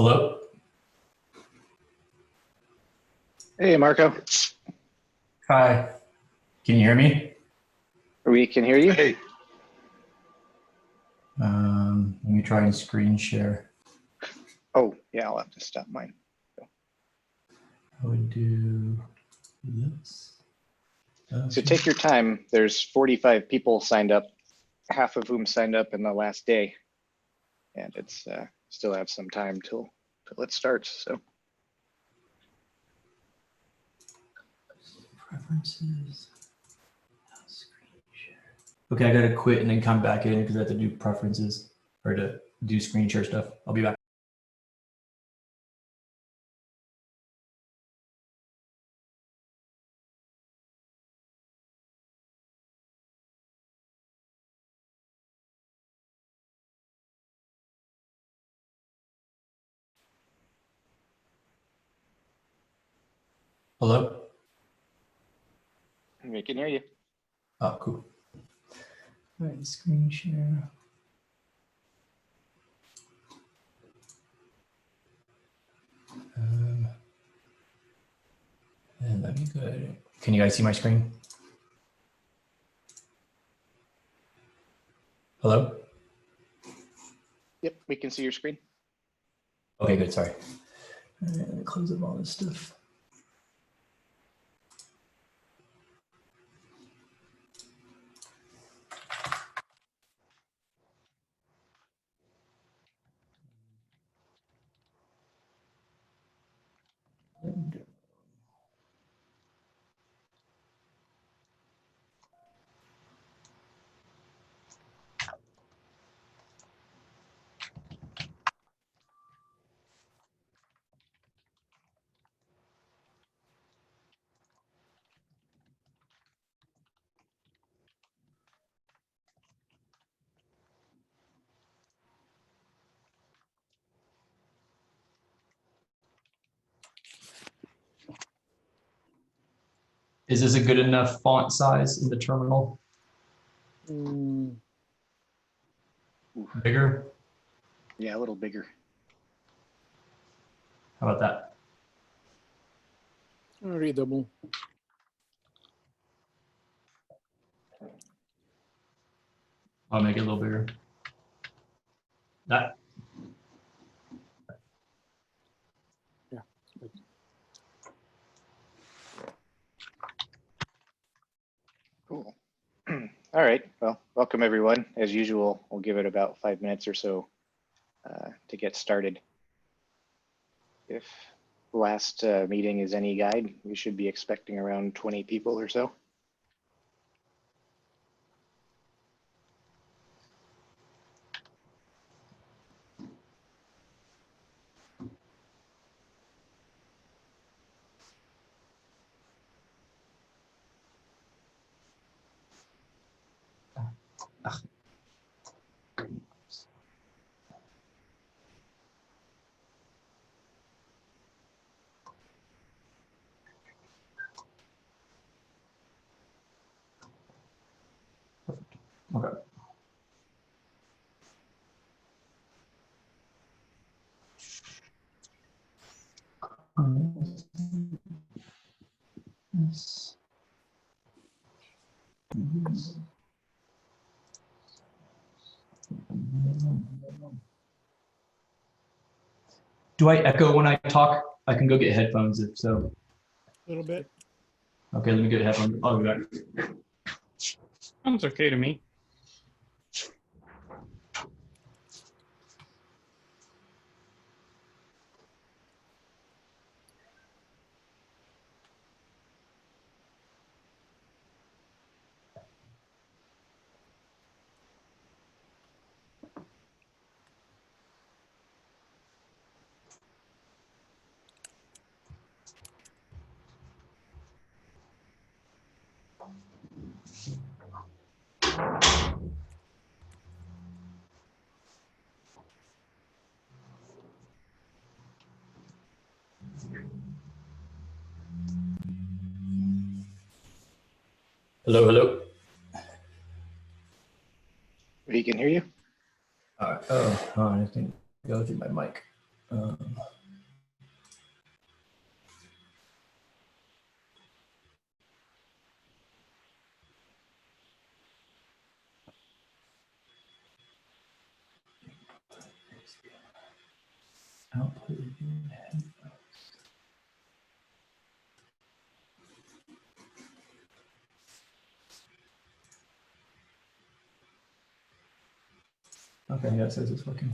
Hello? Hey, Marco. Hi. Can you hear me? We can hear you. Hey, Let me try and screen share. Oh, yeah, I'll have to stop mine. I would do this. So take your time. There's 45 people signed up, half of whom signed up in the last day. And it's still have some time till it starts. So Preferences. Screen share. Okay, I gotta quit and then come back in because I have to do preferences or to do screen share stuff. I'll be back. Hello? we can hear you. Oh, cool. All right, screen share. And let me go ahead. Can you guys see my screen? Hello? Yep, we can see your screen. Okay, good, sorry. All right, let me close up all this stuff. Is this a good enough font size in the terminal? Bigger? Yeah, a little bigger. How about that? readable. I'll make it a little bigger. That. Yeah. Cool. All right. Well, welcome everyone. As usual, we'll give it about 5 minutes or so to get started. If last meeting is any guide, we should be expecting around 20 people or so. Okay. Do I echo when I talk? I can go get headphones if so. A little bit. Okay, let me get headphones. I'll be back. Sounds okay to me. Hello, hello. We can hear you. All right. Oh, I think go through my mic. Output in headphones. Okay, yeah, it says it's working.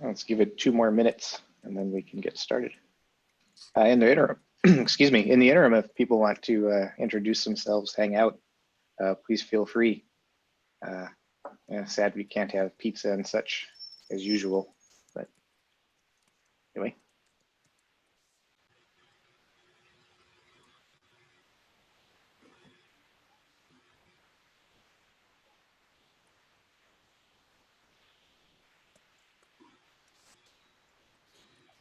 Let's give it 2 more minutes and then we can get started. In the interim, excuse me, in the interim, if people want to introduce themselves, hang out, please feel free. Yeah, sad we can't have pizza and such as usual, but anyway.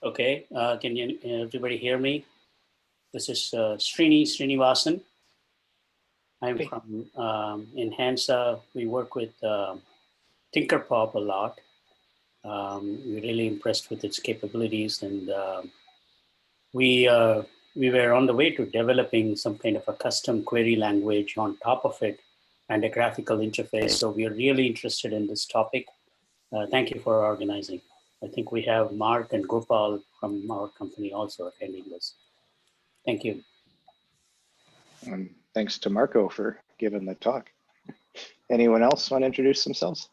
Okay, can everybody hear me? This is Srinivasan. I'm Okay. from in Hansa. We work with Tinkerpop a lot. We're really impressed with its capabilities, and we were on the way to developing some kind of a custom query language on top of it and a graphical interface. So we are really interested in this topic. Thank you for organizing. I think we have Mark and Gopal from our company also attending this. Thank you. And thanks to Marco for giving the talk. Anyone else want to introduce themselves?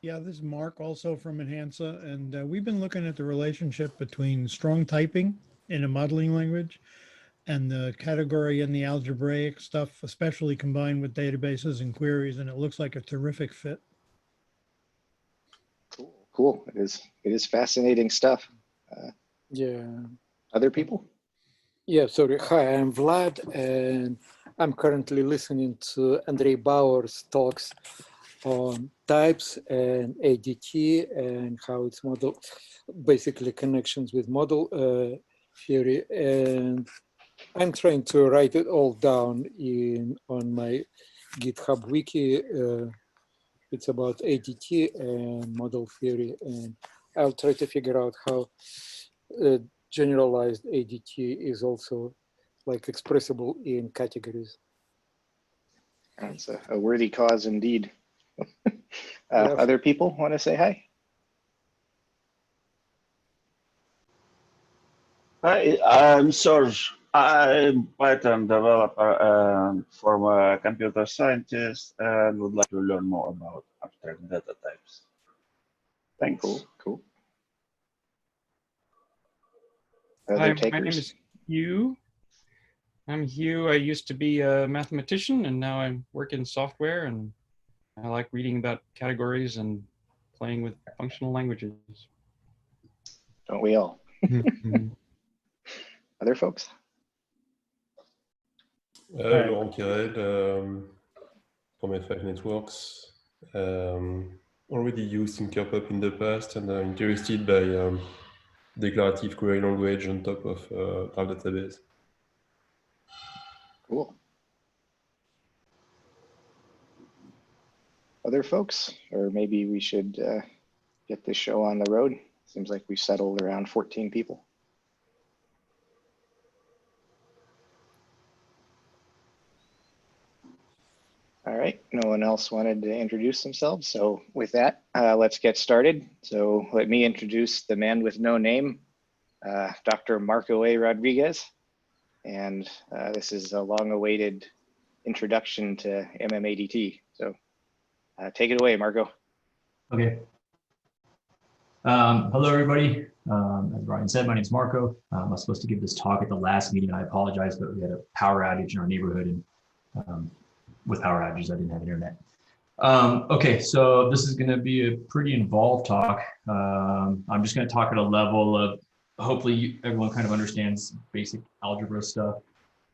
Yeah, this is Mark, also from Enhansa, and we've been looking at the relationship between strong typing in a modeling language and the category and the algebraic stuff, especially combined with databases and queries, and it looks like a terrific fit. Cool. It is fascinating stuff. Yeah. Other people? Yeah, sorry. Hi, I'm Vlad, and I'm currently listening to Andrei Bauer's talks on types and ADT and how it's model, basically connections with model theory. And I'm trying to write it all down on my GitHub wiki. It's about ADT and model theory, and I'll try to figure out how generalized ADT is also like expressible in categories. That's a worthy cause indeed. Yeah. Other people want to say hi? Hi, I'm Serge. I'm Python developer and former computer scientist and would like to learn more about abstract data types. Thanks. Cool. Hi, Other my name takers? is Hugh. I'm Hugh. I used to be a mathematician, and now I work in software, and I like reading about categories and playing with functional languages. Don't we all? Other folks? Laurent Kirel from F5 Networks. Already used Tinkerpop in the past and interested by declarative query language on top of our database. Cool. Other folks? Or maybe we should get this show on the road. Seems like we've settled around 14 people. All right, no one else wanted to introduce themselves. So with that, let's get started. So let me introduce the man with no name, Dr. Marco A. Rodriguez. And this is a long-awaited introduction to mmADT. So take it away, Marco. Okay. Hello, everybody. As Brian said, my name is Marco. I was supposed to give this talk at the last meeting. I apologize, but we had a power outage in our neighborhood, and with power outages, I didn't have internet. Okay, so this is going to be a pretty involved talk. I'm just going to talk at a level of, hopefully everyone kind of understands basic algebra stuff,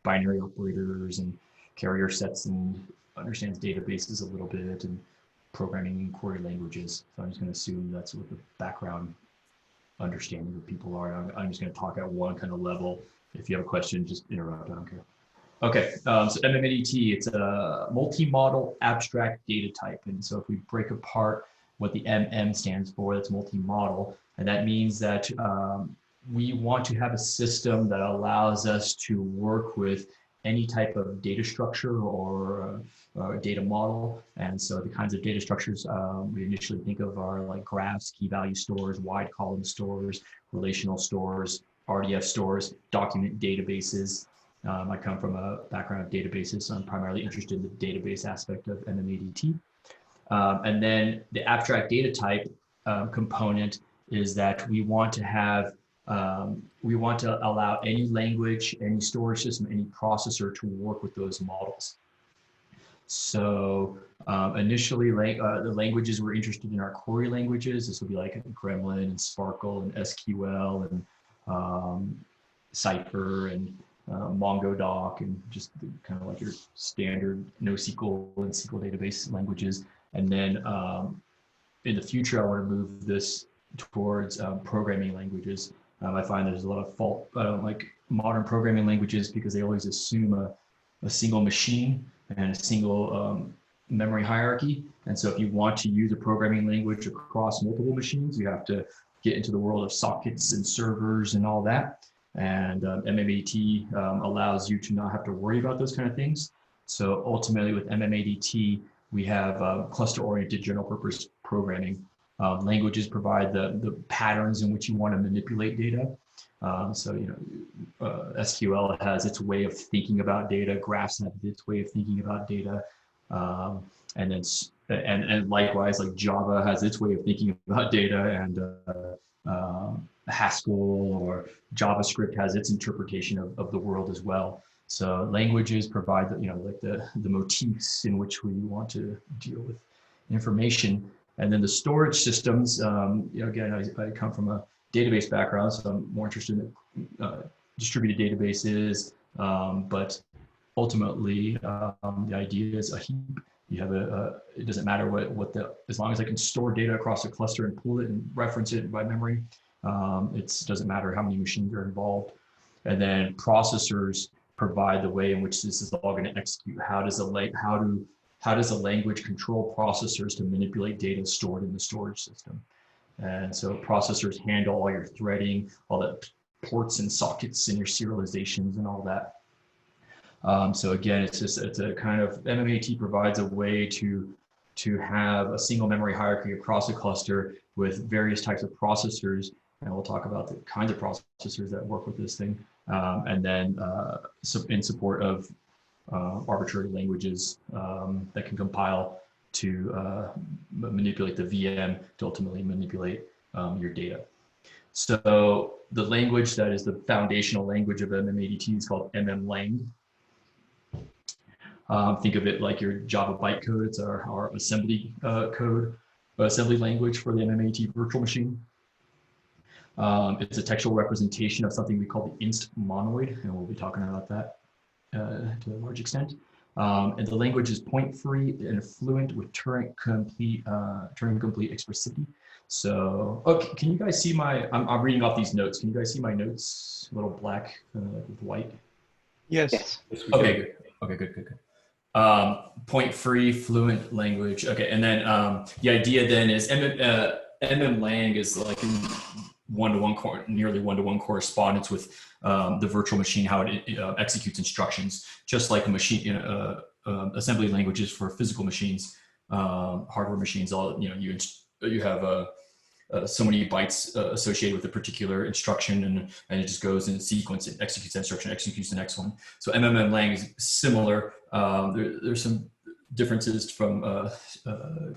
binary operators and carrier sets, and understands databases a little bit, and programming and query languages. So I'm just going to assume that's what the background understanding of people are. I'm just going to talk at one kind of level. If you have a question, just interrupt. I don't care. Okay, so mmADT, it's a multi-model abstract data type. And so if we break apart what the MM stands for, that's multi-model. And that means that we want to have a system that allows us to work with any type of data structure or data model. And so the kinds of data structures we initially think of are like graphs, key value stores, wide column stores, relational stores, RDF stores, document databases. I come from a background of databases, so I'm primarily interested in the database aspect of mmADT. And then the abstract data type component is that we want to have we want to allow any language, any storage system, any processor to work with those models. So initially, the languages we're interested in are query languages. This will be like Gremlin and Sparkle and SQL and Cypher and MongoDoc, and just kind of like your standard NoSQL and SQL database languages. And then in the future, I want to move this towards programming languages. I find there's a lot of fault. I don't like modern programming languages because they always assume a single machine and a single memory hierarchy. And so if you want to use a programming language across multiple machines, you have to get into the world of sockets and servers and all that. And mmADT allows you to not have to worry about those kind of things. So ultimately with mmADT, we have cluster-oriented general purpose programming. Languages provide the patterns in which you want to manipulate data. So, you know, SQL has its way of thinking about data. Graphs have its way of thinking about data. And then, and likewise, like Java has its way of thinking about data, and Haskell or JavaScript has its interpretation of the world as well. So languages provide the, you know, like the motifs in which we want to deal with information. And then the storage systems, you know, again, I come from a database background, so I'm more interested in distributed databases, but ultimately the idea is a heap. You have it doesn't matter as long as I can store data across a cluster and pull it and reference it by memory, it doesn't matter how many machines are involved. And then processors provide the way in which this is all going to execute. How does a language control processors to manipulate data stored in the storage system? And so processors handle all your threading, all the ports and sockets and your serializations and all that. So again, it's a kind of, mmADT provides a way to have a single memory hierarchy across a cluster with various types of processors. And we'll talk about the kinds of processors that work with this thing. And then in support of arbitrary languages that can compile to manipulate the VM to ultimately manipulate your data. So the language that is the foundational language of mmADT is called Mmlang. Think of it like your Java bytecode. It's our assembly code, assembly language for the mmADT virtual machine. It's a textual representation of something we call the inst monoid, and we'll be talking about that to a large extent. And the language is point-free and fluent with Turing-complete expressivity. So, okay, can you guys see my? I'm reading off these notes. Can you guys see my notes? A little black with white. Yes. Yes. Okay. Good. Okay. Good. Point-free, fluent language. Okay, and then the idea then is Mmlang is like in nearly one-to-one correspondence with the virtual machine, how it executes instructions, just like a machine, assembly languages for physical machines, hardware machines. All you have so many bytes associated with a particular instruction, and it just goes in sequence and executes that instruction, executes the next one. So Mmlang is similar. There's some differences from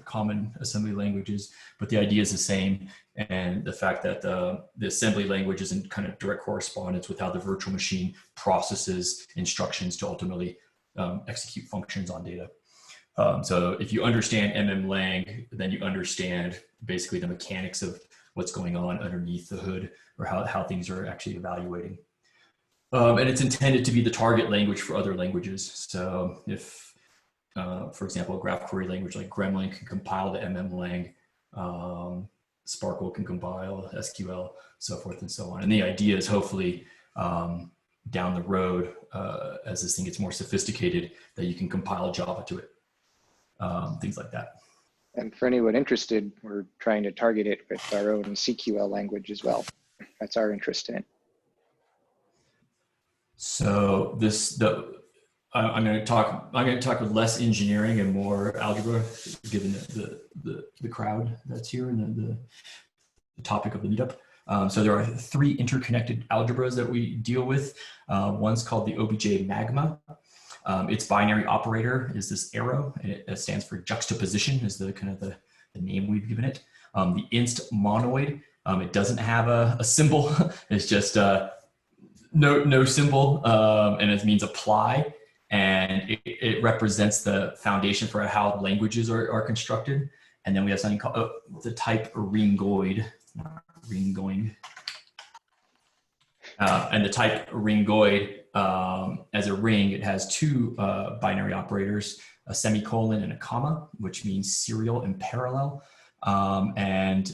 common assembly languages, but the idea is the same. And the fact that the assembly language is in kind of direct correspondence with how the virtual machine processes instructions to ultimately execute functions on data. So if you understand Mmlang, then you understand basically the mechanics of what's going on underneath the hood, or how things are actually evaluating. And it's intended to be the target language for other languages. So if, for example, a graph query language like Gremlin can compile to Mmlang, Sparkle can compile SQL, so forth and so on. And the idea is hopefully down the road, as this thing gets more sophisticated, that you can compile Java to it. Things like that. And for anyone interested, we're trying to target it with our own CQL language as well. That's our interest in it. So I'm going to talk with less engineering and more algebra, given the crowd that's here and the topic of the meetup. So there are 3 interconnected algebras that we deal with. One's called the OBJ magma. Its binary operator is this arrow. It stands for juxtaposition, is the kind of the name we've given it. The inst monoid, it doesn't have a symbol. It's just no symbol, and it means apply. And it represents the foundation for how languages are constructed. And then we have something called the type ringoid, ringoing. And the type ringoid, as a ring, it has 2 binary operators, a semicolon and a comma, which means serial and parallel. And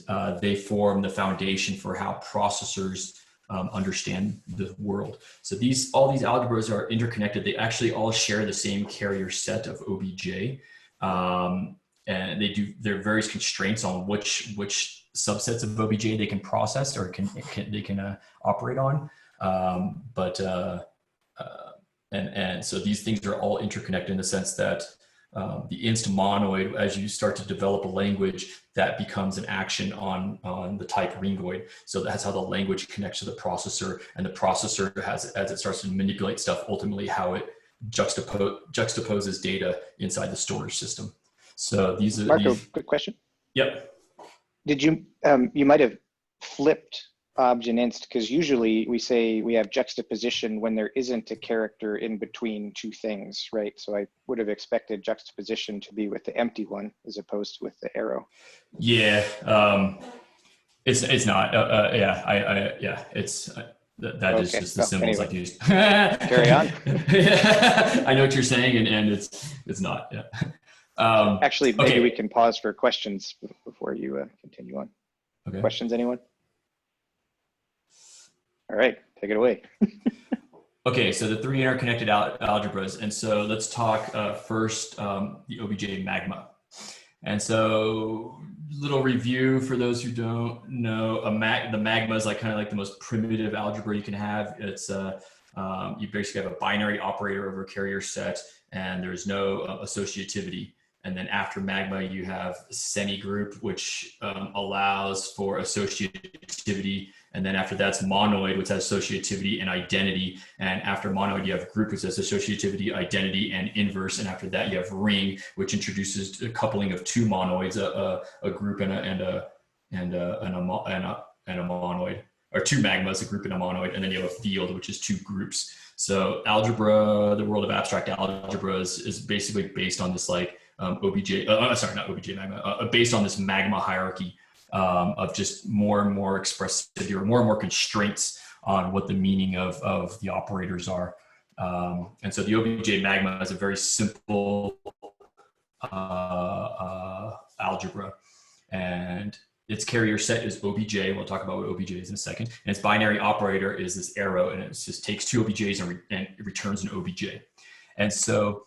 they form the foundation for how processors understand the world. So all these algebras are interconnected. They actually all share the same carrier set of OBJ. And there are various constraints on which subsets of OBJ they can process or they can operate on. And so these things are all interconnected in the sense that the inst monoid, as you start to develop a language, that becomes an action on the type ringoid. So that's how the language connects to the processor, and the processor has, as it starts to manipulate stuff, ultimately how it juxtaposes data inside the storage system. So these are Marco, quick question. Yep. Did you you might have flipped obj and inst, because usually we say we have juxtaposition when there isn't a character in between 2 things, right? So I would have expected juxtaposition to be with the empty one as opposed to with the arrow. Yeah, it's not. It's that is just the symbols I've used. Carry on. I know what you're saying, and it's not. Yeah. Actually, maybe we can pause for questions before you continue on. Okay. Questions, anyone? All right, take it away. Okay, so the 3 interconnected algebras. And so let's talk first the OBJ magma. And so little review for those who don't know, the magma is kind of like the most primitive algebra you can have. It's you basically have a binary operator over a carrier set, and there's no associativity. And then after magma, you have semigroup, which allows for associativity. And then after that's monoid, which has associativity and identity. And after monoid, you have group, which has associativity, identity, and inverse. And after that, you have ring, which introduces a coupling of 2 monoids, a group and a monoid, or 2 magmas, a group and a monoid. And then you have a field, which is 2 groups. So algebra, the world of abstract algebra is basically based on this OBJ, sorry, not OBJ magma, based on this magma hierarchy of just more and more expressivity, or more and more constraints on what the meaning of the operators are. And so the OBJ magma is a very simple algebra, and its carrier set is OBJ. We'll talk about what OBJ is in a second. And its binary operator is this arrow, and it just takes 2 OBJs and it returns an OBJ. And so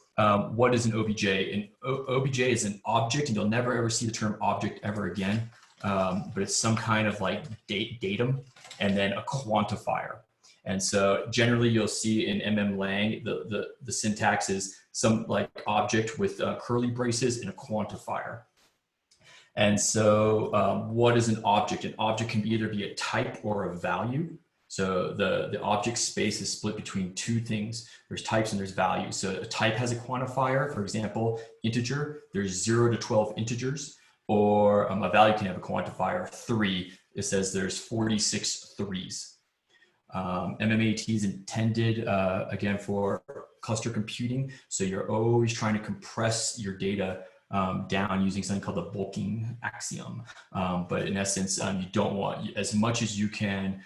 what is an OBJ? An OBJ is an object, and you'll never ever see the term object ever again, but it's some kind of datum and then a quantifier. And so generally you'll see in mmlang, the syntax is some like object with curly braces and a quantifier. And so what is an object? An object can either be a type or a value. So the object space is split between two things. There's types and there's values. So a type has a quantifier, for example, integer, there's 0 to 12 integers, or a value can have a quantifier, 3. It says there's 46 threes. mmADT is intended, again, for cluster computing. So you're always trying to compress your data down using something called the bulking axiom. But in essence, you don't want, as much as you can,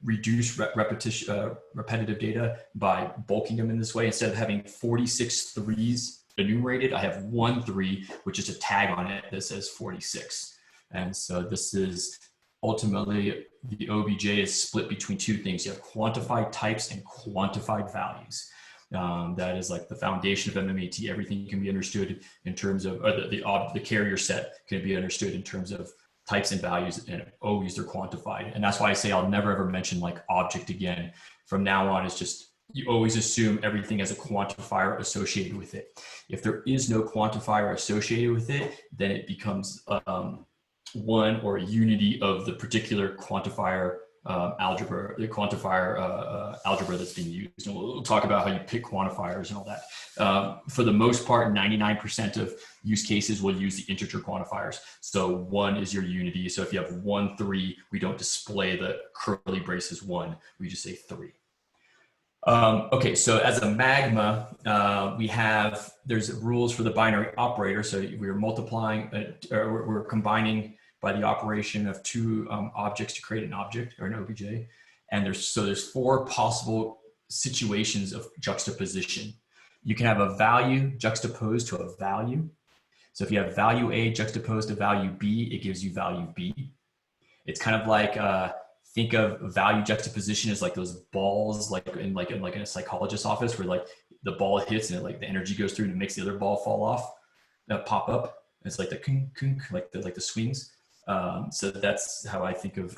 reduce repetitive data by bulking them in this way. Instead of having 46 threes enumerated, I have 1 3, which is a tag on it that says 46. And so this is ultimately, the OBJ is split between two things. You have quantified types and quantified values. That is like the foundation of mmADT. Everything can be understood in terms of, or the carrier set can be understood in terms of types and values, and always they're quantified. And that's why I say I'll never ever mention like object again. From now on, it's just, you always assume everything has a quantifier associated with it. If there is no quantifier associated with it, then it becomes one or a unity of the particular quantifier algebra, the quantifier algebra that's being used. And we'll talk about how you pick quantifiers and all that. For the most part, 99% of use cases will use the integer quantifiers. So 1 is your unity. So if you have 1 3, we don't display the curly braces 1, we just say 3. Okay, so as a magma, there's rules for the binary operator. So we're multiplying, or we're combining by the operation of two objects to create an object or an OBJ. And there's 4 possible situations of juxtaposition. You can have a value juxtaposed to a value. So if you have value A juxtaposed to value B, it gives you value B. It's kind of like, think of value juxtaposition as like those balls, like in a psychologist's office, where like the ball hits and like the energy goes through and it makes the other ball fall off, pop up. It's like the kunk, kunk, like the swings. So that's how I think of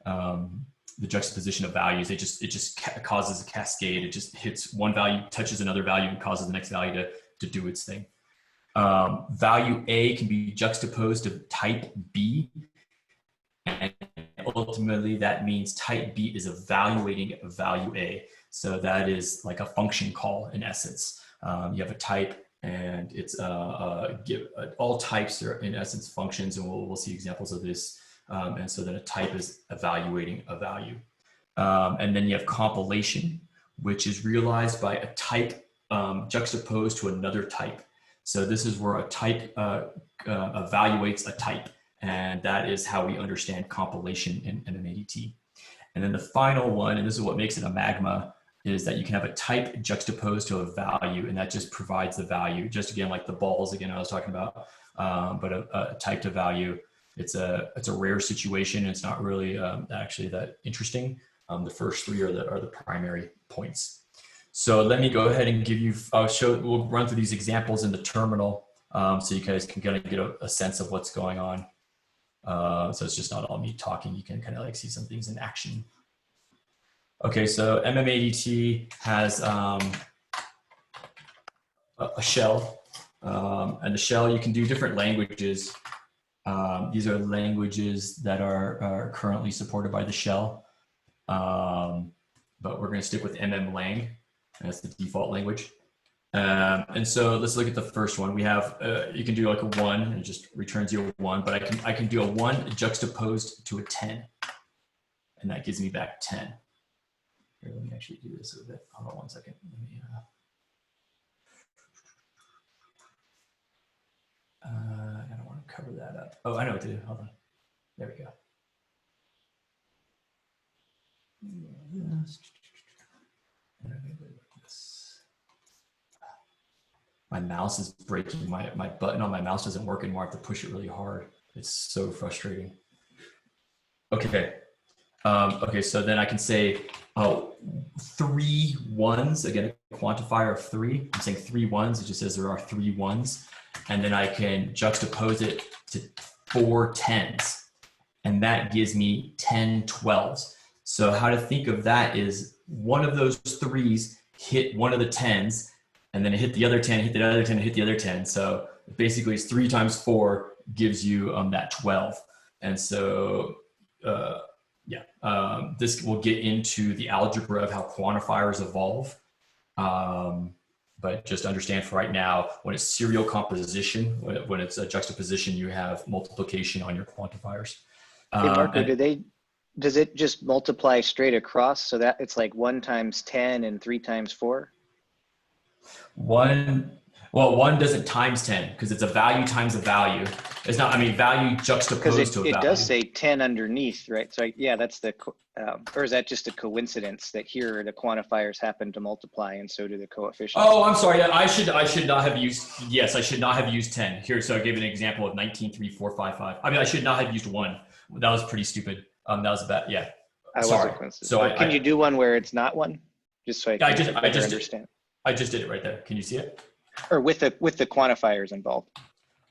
the juxtaposition of values. It just causes a cascade. It just hits one value, touches another value, and causes the next value to do its thing. Value A can be juxtaposed to type B, and ultimately that means type B is evaluating value A. So that is like a function call in essence. You have a type, and it's all types are in essence functions, and we'll see examples of this. And so then a type is evaluating a value. And then you have compilation, which is realized by a type juxtaposed to another type. So this is where a type evaluates a type, and that is how we understand compilation in mmADT. And then the final one, and this is what makes it a magma, is that you can have a type juxtaposed to a value, and that just provides the value. Just again, like the balls again I was talking about, but a type to value. It's a rare situation. It's not really actually that interesting. The first 3 are the primary points. So let me go ahead and give you, we'll run through these examples in the terminal so you guys can kind of get a sense of what's going on. So it's just not all me talking. You can kind of like see some things in action. Okay, so mmADT has a shell, and the shell, you can do different languages. These are languages that are currently supported by the shell, but we're going to stick with mmlang. That's the default language. And so let's look at the first one. We have, you can do like a 1 and it just returns you a 1, but I can do a 1 juxtaposed to a 10, and that gives me back 10. Here, let me actually do this a bit. Hold on 1 second. Let me, I don't want to cover that up. Oh, I know what to do. Hold on. There we go. My mouse is breaking. My button on my mouse doesn't work anymore. I have to push it really hard. It's so frustrating. Okay. Okay, so then I can say 3 1s, again, a quantifier of 3. I'm saying 3 1s, it just says there are 3 1s. And then I can juxtapose it to 4 10s. And that gives me 10 12s. So how to think of that is one of those threes hit one of the 10s, and then it hit the other 10, hit the other 10, hit the other 10. So basically it's 3 times 4 gives you that 12. And so, this will get into the algebra of how quantifiers evolve. But just understand for right now, when it's serial composition, when it's a juxtaposition, you have multiplication on your quantifiers. Hey Marco, does it just multiply straight across so that it's like 1 times 10 and 3 times 4? One doesn't times 10 because it's a value times a value. It's not, value juxtaposed to a value. It does say 10 underneath, right? So yeah, that's the, or is that just a coincidence that here the quantifiers happen to multiply and so do the coefficients? Oh, I'm sorry. I should not have used, yes, I should not have used 10 here. So I gave an example of 19, 3, 4, 5, 5. I should not have used 1. That was pretty stupid. That was bad. Yeah. Sorry. So can you do one where it's not 1? Just so I can understand. I just did it right there. Can you see it? Or with the quantifiers involved.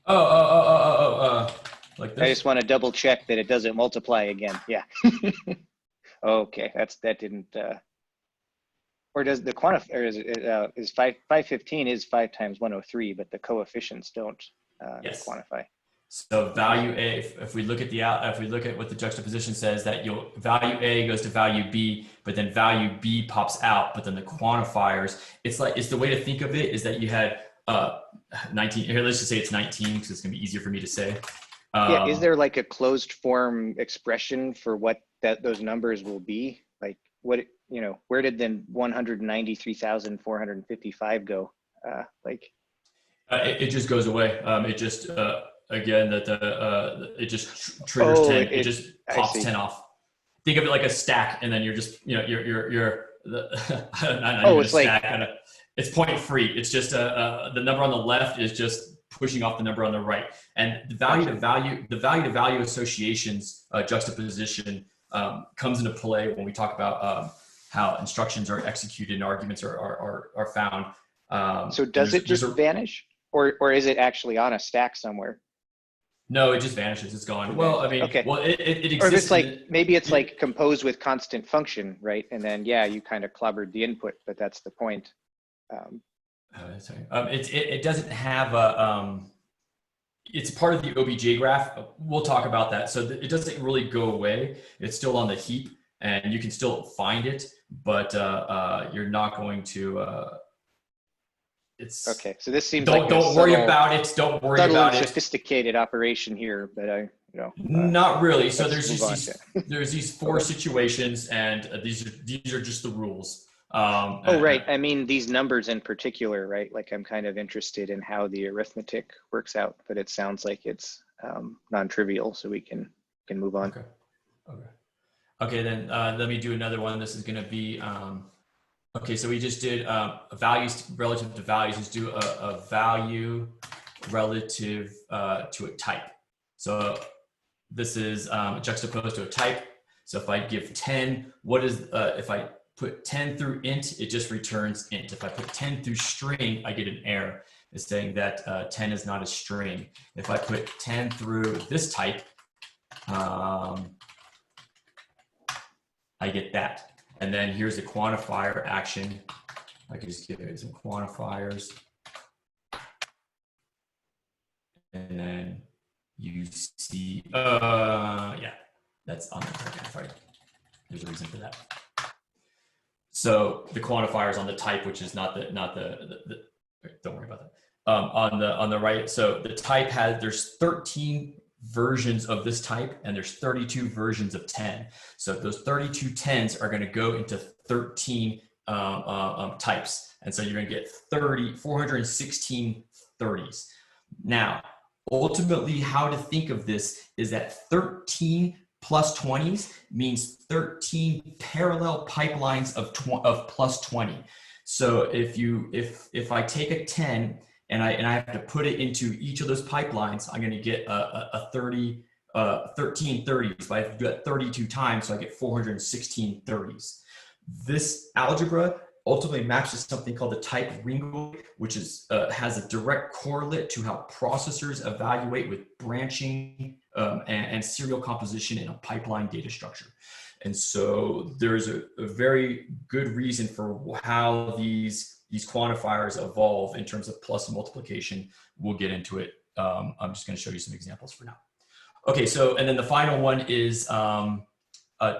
Like this? I just want to double check that it doesn't multiply again. Yeah. Okay, that didn't. Or does the quantifier is 515 is 5 times 103, but the coefficients don't yes. quantify. So value A, if we look at what the juxtaposition says, that value A goes to value B, but then value B pops out, but then the quantifiers, it's the way to think of it is that you had 19 here. Let's just say it's 19 because it's gonna be easier for me to say. Yeah, is there like a closed form expression for what those numbers will be? Like what, where did then 193,455 go? It just goes away. It just again it just triggers 10. It just pops 10 off. Think of it like a stack, and then you're just it's like it's point free. It's just the number on the left is just pushing off the number on the right, and the value to value associations juxtaposition comes into play when we talk about how instructions are executed and arguments are found. So does it just vanish, or is it actually on a stack somewhere? No, it just vanishes. It's gone. Well, okay. Well, it exists. Or if it's like, maybe it's like composed with constant function, right? And then, yeah, you kind of clobbered the input, but that's the point. It doesn't have a, it's part of the OBJ graph. We'll talk about that. So it doesn't really go away. It's still on the heap and you can still find it, but you're not going to, it's okay. So this seems don't worry about it. Don't worry about it. Sophisticated operation here, but not really. So there's these 4 situations, and these are just the rules. Right. I mean, these numbers in particular, right? Like I'm kind of interested in how the arithmetic works out, but it sounds like it's non-trivial, so we can move on. Okay. Then let me do another one. This is going to be. Okay, so we just did values relative to values. Let's do a value relative to a type. So this is juxtaposed to a type. So if I give 10, if I put 10 through int, it just returns int. If I put 10 through string, I get an error. It's saying that 10 is not a string. If I put 10 through this type, I get that. And then here's the quantifier action. I can just give it some quantifiers. And then you see, yeah, that's on the quantifier. There's a reason for that. So the quantifier is on the type, which is not the don't worry about that. On the right, so the type there's 13 versions of this type, and there's 32 versions of 10. So those 32 10s are going to go into 13 types. And so you're going to get 416 30s. Now, ultimately, how to think of this is that 13 plus 20s means 13 parallel pipelines of plus 20. So if I take a 10 and I have to put it into each of those pipelines, I'm going to get a 13 30s. But I have to do that 32 times, so I get 416 30s. This algebra ultimately maps to something called the type ring, which is has a direct correlate to how processors evaluate with branching and serial composition in a pipeline data structure. And so there's a very good reason for how these quantifiers evolve in terms of plus and multiplication. We'll get into it. I'm just going to show you some examples for now. Okay, so and then the final one is a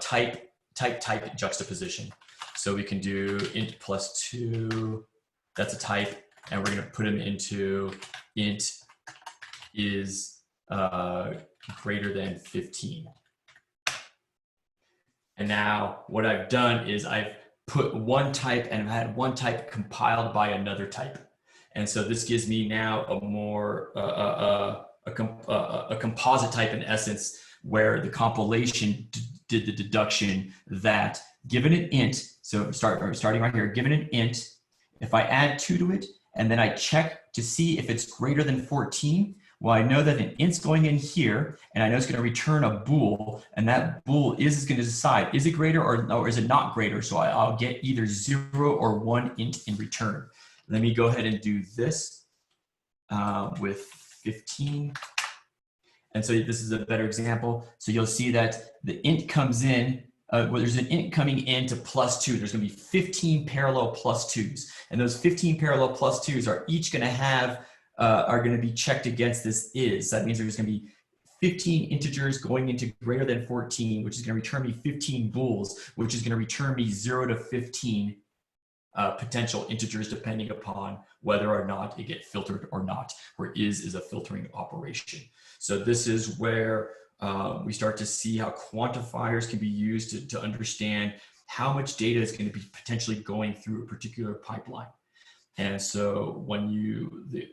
type juxtaposition. So we can do int +2, that's a type, and we're going to put them into int is greater than 15. And now what I've done is I've put one type and I've had one type compiled by another type. And so this gives me now a more, a composite type in essence, where the compilation did the deduction that given an int, so starting right here, given an int, if I add 2 to it, and then I check to see if it's greater than 14, well, I know that an int's going in here, and I know it's going to return a bool, and that bool is going to decide, is it greater or is it not greater? So I'll get either 0 or 1 int in return. Let me go ahead and do this with 15. And so this is a better example. So you'll see that the int comes in, well, there's an int coming into +2. There's going to be 15 parallel +2s. And those 15 parallel +2s are each going to have, are going to be checked against this is. That means there's going to be 15 integers going into greater than 14, which is going to return me 15 bools, which is going to return me 0 to 15 potential integers, depending upon whether or not it get filtered or not, where is a filtering operation. So this is where we start to see how quantifiers can be used to understand how much data is going to be potentially going through a particular pipeline. And so when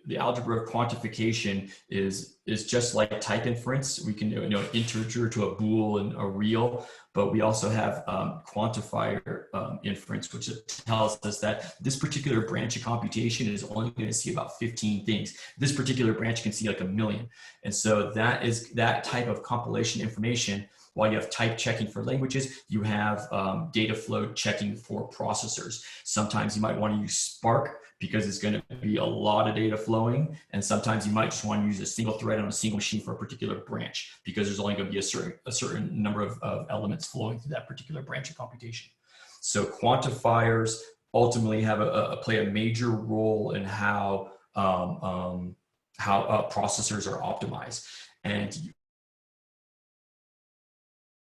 the algebra of quantification is just like type inference. We can do integer to a bool and a real, but we also have quantifier inference, which tells us that this particular branch of computation is only going to see about 15 things. This particular branch can see like 1,000,000. And so that is that type of compilation information. While you have type checking for languages, you have data flow checking for processors. Sometimes you might want to use Spark because it's going to be a lot of data flowing. And sometimes you might just want to use a single thread on a single machine for a particular branch because there's only going to be a certain number of elements flowing through that particular branch of computation. So quantifiers ultimately have play a major role in how processors are optimized. And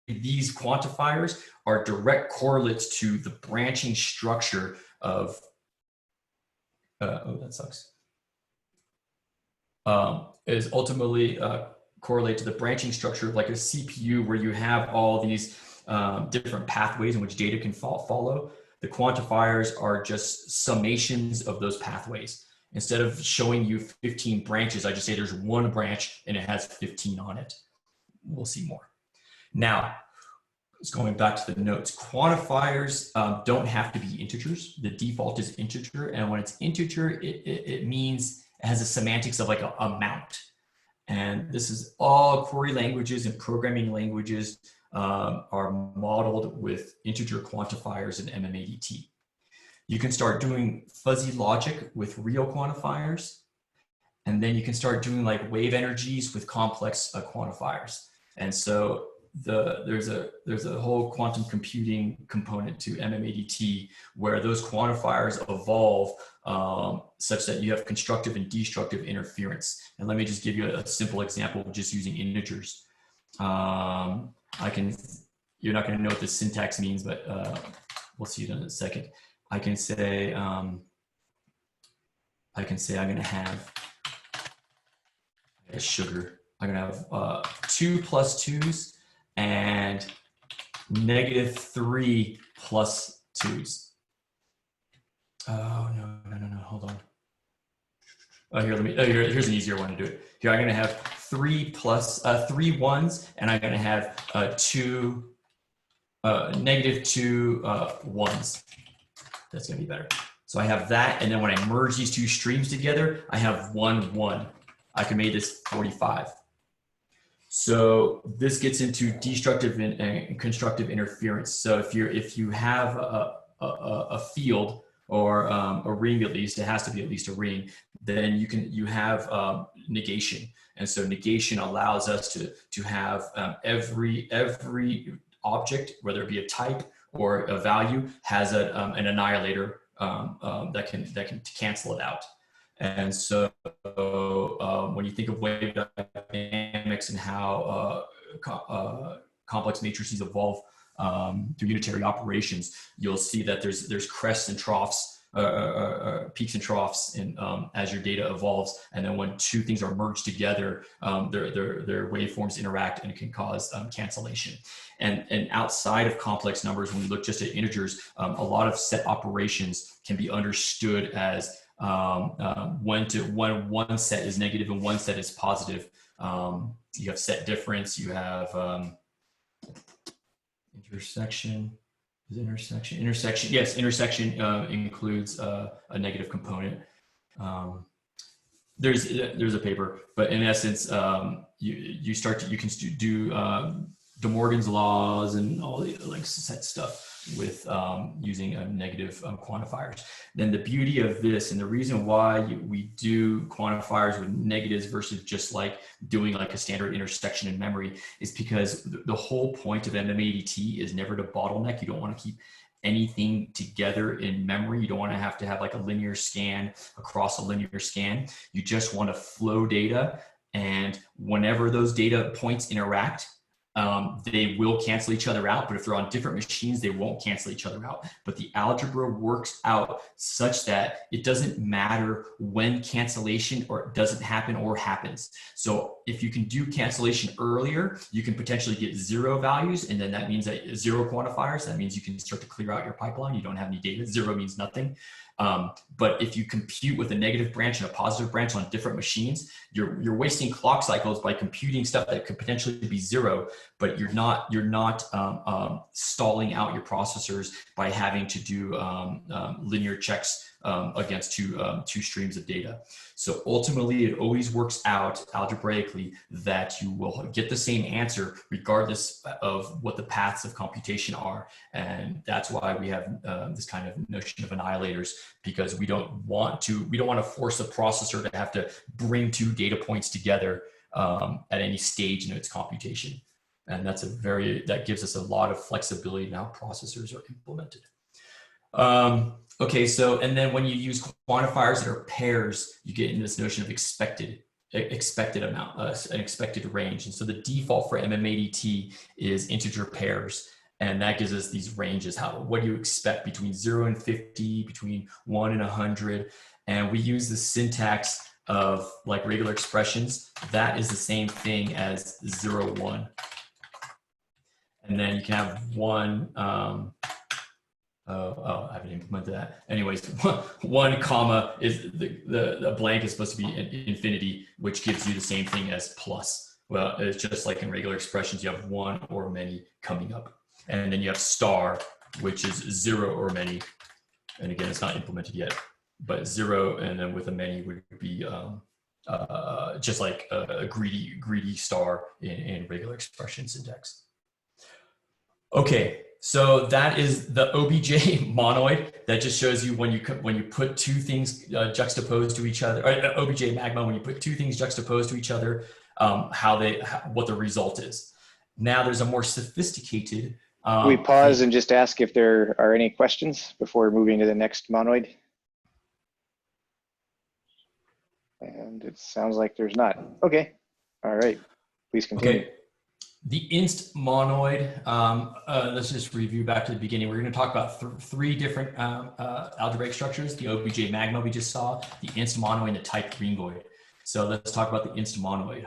these quantifiers are direct correlates to the branching structure of oh, that sucks. Is ultimately correlate to the branching structure of like a CPU, where you have all these different pathways in which data can follow. The quantifiers are just summations of those pathways. Instead of showing you 15 branches, I just say there's one branch and it has 15 on it. We'll see more. Now, it's going back to the notes. Quantifiers don't have to be integers. The default is integer. And when it's integer, it means it has the semantics of like a amount. And this is all query languages and programming languages are modeled with integer quantifiers in mmADT. You can start doing fuzzy logic with real quantifiers. And then you can start doing like wave energies with complex quantifiers. And so there's a whole quantum computing component to mmADT where those quantifiers evolve such that you have constructive and destructive interference. And let me just give you a simple example of just using integers. You're not going to know what the syntax means, but we'll see it in a second. I can say I'm going to have a sugar. I'm going to have 2 + 2s and -3 + 2s. Oh, no, hold on. Oh, here, here's an easier one to do it. Here, I'm going to have 3 1s, and I'm going to have -2 1s. That's going to be better. So I have that, and then when I merge these two streams together, I have 1 1. I can make this 45. So this gets into destructive and constructive interference. So if you have a field or a ring, at least it has to be at least a ring, then you have negation. And so negation allows us to have every object, whether it be a type or a value, has an annihilator that can cancel it out. And so when you think of wave dynamics and how complex matrices evolve through unitary operations, you'll see that there's crests and troughs, peaks and troughs in, as your data evolves. And then when two things are merged together, their waveforms interact and it can cause cancellation. And outside of complex numbers, when we look just at integers, a lot of set operations can be understood as when one set is negative and one set is positive. You have set difference, you have intersection. Is intersection? Intersection, yes, intersection includes a negative component. There's a paper, but in essence, you can do De Morgan's laws and all the like set stuff with using negative quantifiers. Then the beauty of this, and the reason why we do quantifiers with negatives versus just like doing like a standard intersection in memory, is because the whole point of mmADT is never to bottleneck. You don't want to keep anything together in memory. You don't want to have like a linear scan across a linear scan. You just want to flow data, and whenever those data points interact, they will cancel each other out, but if they're on different machines, they won't cancel each other out. But the algebra works out such that it doesn't matter when cancellation or doesn't happen or happens. So if you can do cancellation earlier, you can potentially get 0 values, and then that means that 0 quantifiers. That means you can start to clear out your pipeline. You don't have any data. 0 means nothing. But if you compute with a negative branch and a positive branch on different machines, you're wasting clock cycles by computing stuff that could potentially be 0, but you're not stalling out your processors by having to do linear checks against two streams of data. So ultimately, it always works out algebraically that you will get the same answer regardless of what the paths of computation are. And that's why we have this kind of notion of annihilators, because we don't want to force the processor to have to bring 2 data points together at any stage in its computation. And that gives us a lot of flexibility in how processors are implemented. Okay, so, and then when you use quantifiers that are pairs, you get in this notion of expected amount, an expected range. And so the default for mmADT is integer pairs. And that gives us these ranges. What do you expect between 0 and 50, between 1 and 100? And we use the syntax of like regular expressions. That is the same thing as 0, 1. And then you can have 1, I haven't implemented that. Anyways, 1 comma is the blank is supposed to be infinity, which gives you the same thing as plus. Well, it's just like in regular expressions, you have 1 or many coming up. And then you have star, which is 0 or many. And again, it's not implemented yet, but 0 and then with a many would be just like a greedy star in regular expression syntax. Okay, so that is the OBJ monoid. That just shows you when you put 2 things juxtaposed to each other, or OBJ magma, when you put 2 things juxtaposed to each other, what the result is. Now there's a more sophisticated. Can we pause and just ask if there are any questions before moving to the next monoid? And it sounds like there's not. Okay, all right, please continue. Okay. The inst monoid, let's just review back to the beginning. We're going to talk about 3 different algebraic structures: the OBJ magma we just saw, the inst monoid, and the type ringoid. So let's talk about the inst monoid.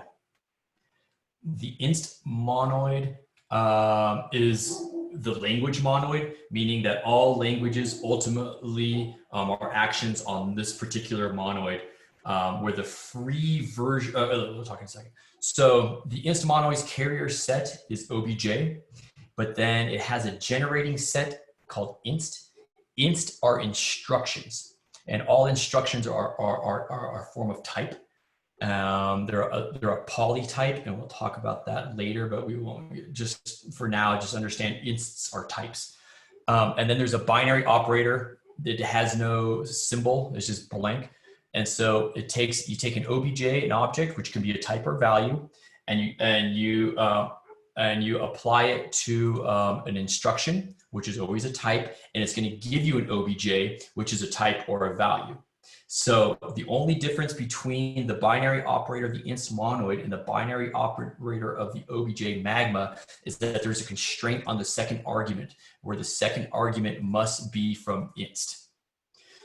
The inst monoid is the language monoid, meaning that all languages ultimately are actions on this particular monoid, where the free version, we'll talk in a second. So the inst monoid's carrier set is OBJ, but then it has a generating set called inst. Inst are instructions, and all instructions are a form of type. They're a polytype, and we'll talk about that later, but we won't, just for now, just understand insts are types. And then there's a binary operator that has no symbol, it's just blank. And so you take an OBJ, an object, which can be a type or value, and you you apply it to an instruction, which is always a type, and it's going to give you an OBJ, which is a type or a value. So the only difference between the binary operator of the inst monoid and the binary operator of the OBJ magma is that there's a constraint on the second argument, where the second argument must be from inst.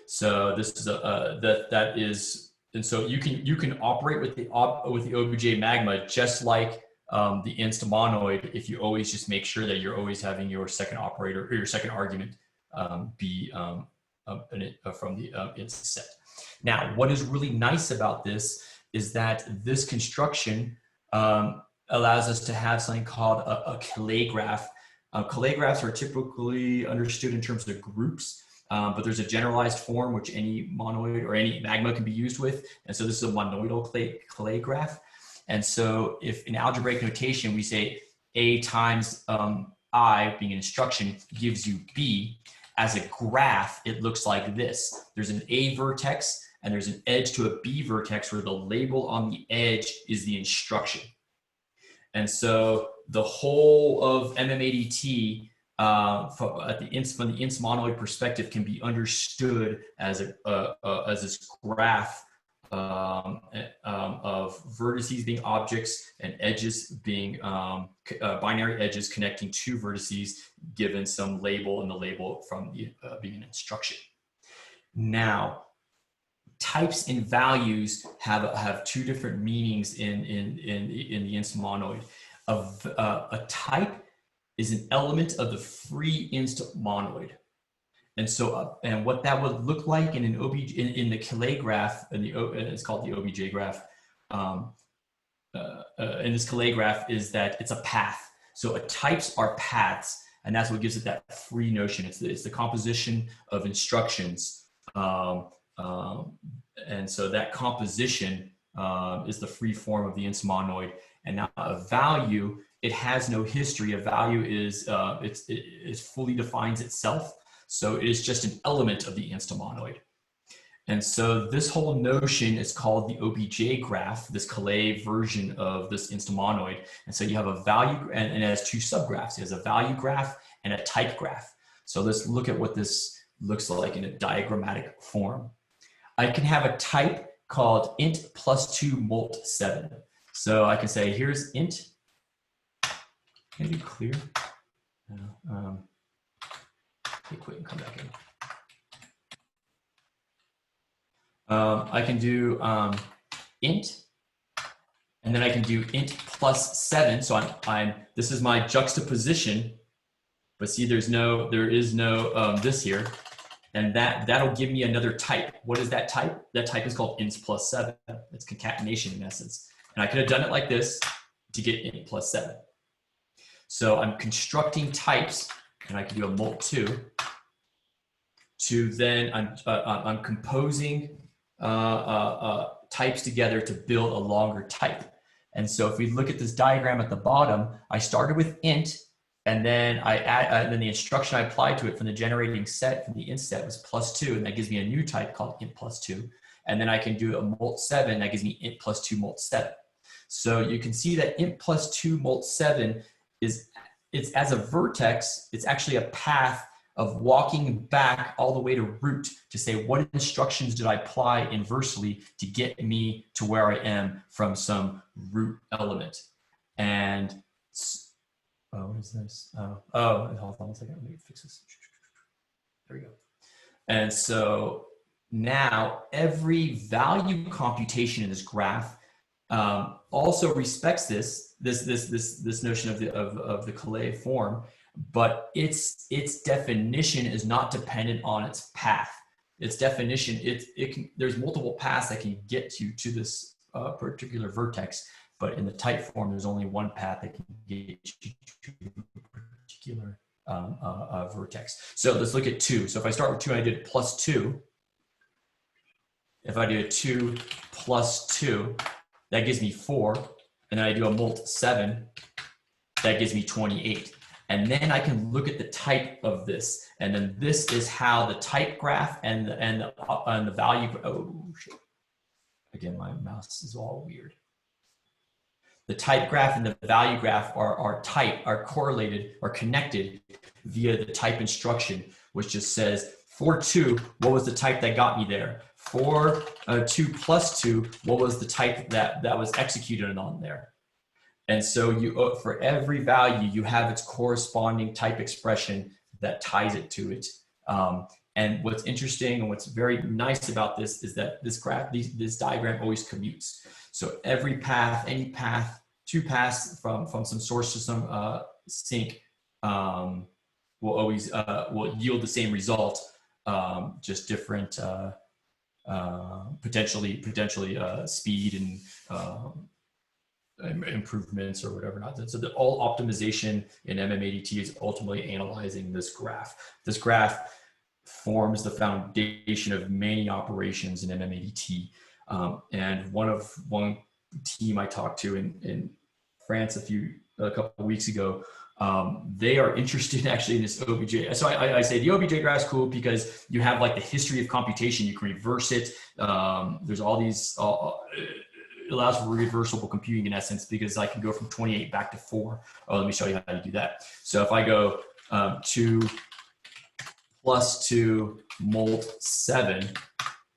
So this is that is, and so you can operate with the OBJ magma just like the inst monoid if you always just make sure that you're always having your second operator or your second argument be from the inst set. Now, what is really nice about this is that this construction allows us to have something called a calligraph. Calligraphs are typically understood in terms of groups, but there's a generalized form which any monoid or any magma can be used with. And so this is a monoidal calligraph. And so if in algebraic notation, we say A times I, being an instruction, gives you B, as a graph, it looks like this. There's an A vertex and there's an edge to a B vertex where the label on the edge is the instruction. And so the whole of mmADT from the inst monoid perspective can be understood as this graph of vertices being objects and edges being binary edges connecting two vertices given some label, and the label from the being an instruction. Now, types and values have two different meanings in the inst monoid. A type is an element of the free inst monoid. And so, and what that would look like in an OBJ, in the calligraph, it's called the OBJ graph, in this calligraph is that it's a path. So types are paths, and that's what gives it that free notion. It's the composition of instructions. And so that composition is the free form of the inst monoid. And now a value, it has no history. A value is, it fully defines itself. So it is just an element of the inst monoid. And so this whole notion is called the OBJ graph, this Calais version of this inst monoid. And so you have a value, and it has two subgraphs. It has a value graph and a type graph. So let's look at what this looks like in a diagrammatic form. I can have a type called int +2 molt 7. So I can say, here's int. Can I be clear? Quit and come back in. I can do int, and then I can do int +7. So this is my juxtaposition, but see, there is no this here, and that'll give me another type. What is that type? That type is called int +7. It's concatenation in essence. And I could have done it like this to get int +7. So I'm constructing types, and I can do a molt2 to then I'm composing types together to build a longer type. And so if we look at this diagram at the bottom, I started with int, and then and then the instruction I applied to it from the generating set from the int set was +2, and that gives me a new type called int +2. And then I can do a molt7 that gives me int +2 molt7. So you can see that int +2 molt7 it's as a vertex, it's actually a path of walking back all the way to root to say what instructions did I apply inversely to get me to where I am from some root element. And what is this? Hold on a second, let me fix this. There we go. And so now every value computation in this graph also respects this notion of the Calais form, but its definition is not dependent on its path. Its definition, there's multiple paths that can get you to this particular vertex, but in the type form, there's only one path that can get you to a particular vertex. So let's look at 2. So if I start with 2, I did +2. If I do a 2 +2, that gives me 4. And then I do a molt7, that gives me 28. And then I can look at the type of this. And then this is how the type graph and the value, oh shit. Again, my mouse is all weird. The type graph and the value graph are correlated or connected via the type instruction, which just says for 2, what was the type that got me there? For 2 plus 2, what was the type that was executed on there? And so you, for every value, you have its corresponding type expression that ties it to it. And what's interesting and what's very nice about this is that this graph, this diagram always commutes. So every path, any path, 2 paths from some source to some sink will always will yield the same result, just different potentially speed and improvements or whatever not. So all optimization in mmADT is ultimately analyzing this graph. This graph forms the foundation of many operations in mmADT. And one team I talked to in France a couple of weeks ago, they are interested actually in this OBJ. So I say the OBJ graph is cool because you have like the history of computation. You can reverse it. There's all these, it allows for reversible computing in essence, because I can go from 28 back to 4. Oh, let me show you how to do that. So if I go 2 plus 2 molt 7,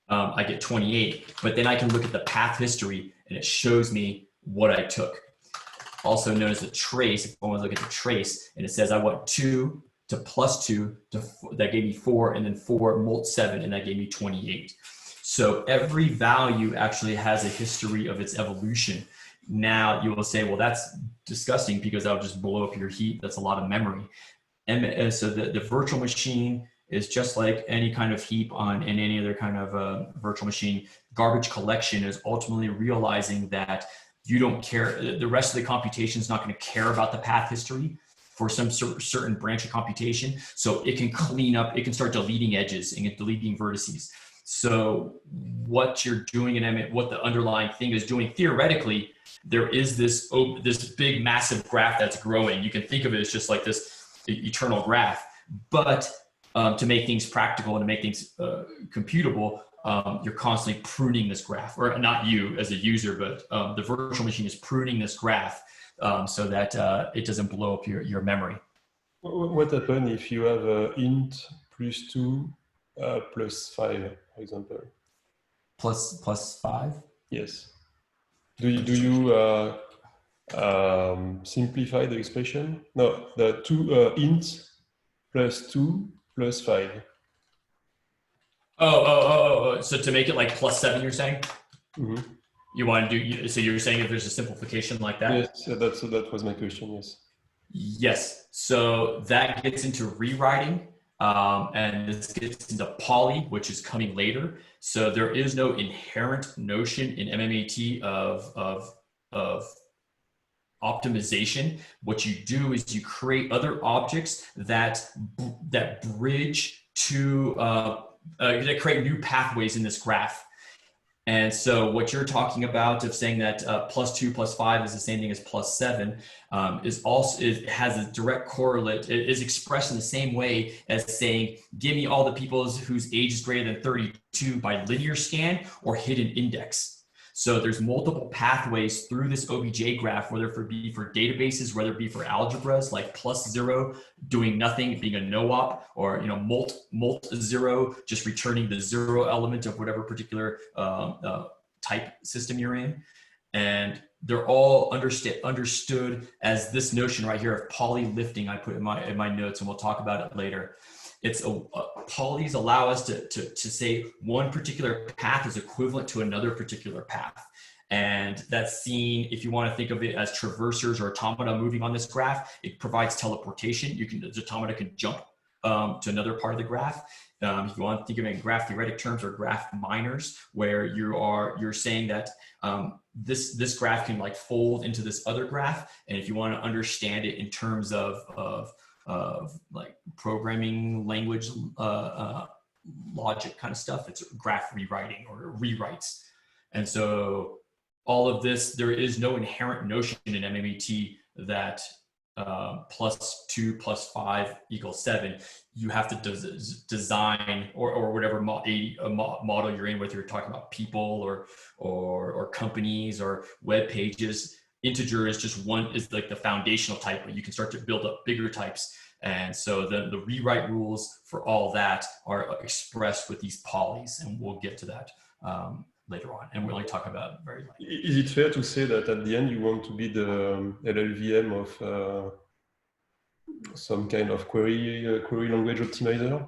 I get 28, but then I can look at the path history and it shows me what I took. Also known as the trace. If I want to look at the trace, and it says I want 2 to plus 2 to, that gave me 4, and then 4 molt 7, and that gave me 28. So every value actually has a history of its evolution. Now you will say, well, that's disgusting because that would just blow up your heap. That's a lot of memory. And so the virtual machine is just like any kind of heap in any other kind of virtual machine. Garbage collection is ultimately realizing that you don't care, the rest of the computation is not going to care about the path history for some certain branch of computation. So it can clean up, it can start deleting edges and deleting vertices. So what you're doing in what the underlying thing is doing, theoretically, there is this big, massive graph that's growing. You can think of it as just like this eternal graph. But to make things practical and to make things computable, you're constantly pruning this graph, or not you as a user, but the virtual machine is pruning this graph so that it doesn't blow up your memory. What happens if you have int plus 2 plus 5, for example? Plus 5? Yes. Do you simplify the expression? No, the 2 int plus 2 plus 5. So to make it like plus 7, you're saying? Mm-hmm. You want to do, so you're saying if there's a simplification like that? Yes, that was my question, yes. Yes, so that gets into rewriting, and this gets into poly, which is coming later. So there is no inherent notion in mmADT of optimization. What you do is you create other objects that bridge to that create new pathways in this graph. And so what you're talking about of saying that plus 2 plus 5 is the same thing as plus 7 is also, it has a direct correlate. It is expressed in the same way as saying, give me all the people whose age is greater than 32 by linear scan or hidden index. So there's multiple pathways through this OBJ graph, whether it be for databases, whether it be for algebras like plus 0, doing nothing, being a no-op, or molt 0, just returning the 0 element of whatever particular type system you're in. And they're all understood as this notion right here of poly lifting. I put in my notes, and we'll talk about it later. It's polys allow us to say one particular path is equivalent to another particular path. And that's seen, if you want to think of it as traversers or automata moving on this graph, it provides teleportation. The automata can jump to another part of the graph. If you want to think of it in graph theoretic terms, or graph minors, where you're saying that this graph can like fold into this other graph. And if you want to understand it in terms of like programming language, logic kind of stuff, it's graph rewriting or rewrites. And so all of this, there is no inherent notion in mmADT that plus 2 plus 5 equals 7. You have to design or whatever model you're in, whether you're talking about people or companies or web pages. integer is just one, is like the foundational type, but you can start to build up bigger types. And so the rewrite rules for all that are expressed with these polys, and we'll get to that later on. And we'll only talk about very lightly. Is it fair to say that at the end you want to be the LLVM of some kind of query language optimizer?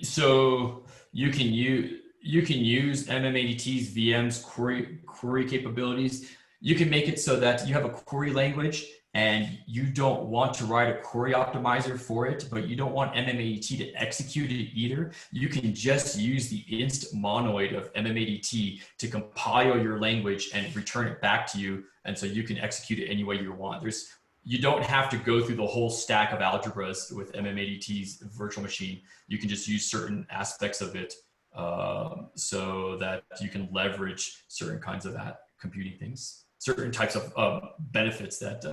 So you can use mmADT's VM's query capabilities. You can make it so that you have a query language and you don't want to write a query optimizer for it, but you don't want mmADT to execute it either. You can just use the inst monoid of mmADT to compile your language and return it back to you. And so you can execute it any way you want. You don't have to go through the whole stack of algebras with mmADT's virtual machine. You can just use certain aspects of it so that you can leverage certain kinds of computing things, certain types of benefits that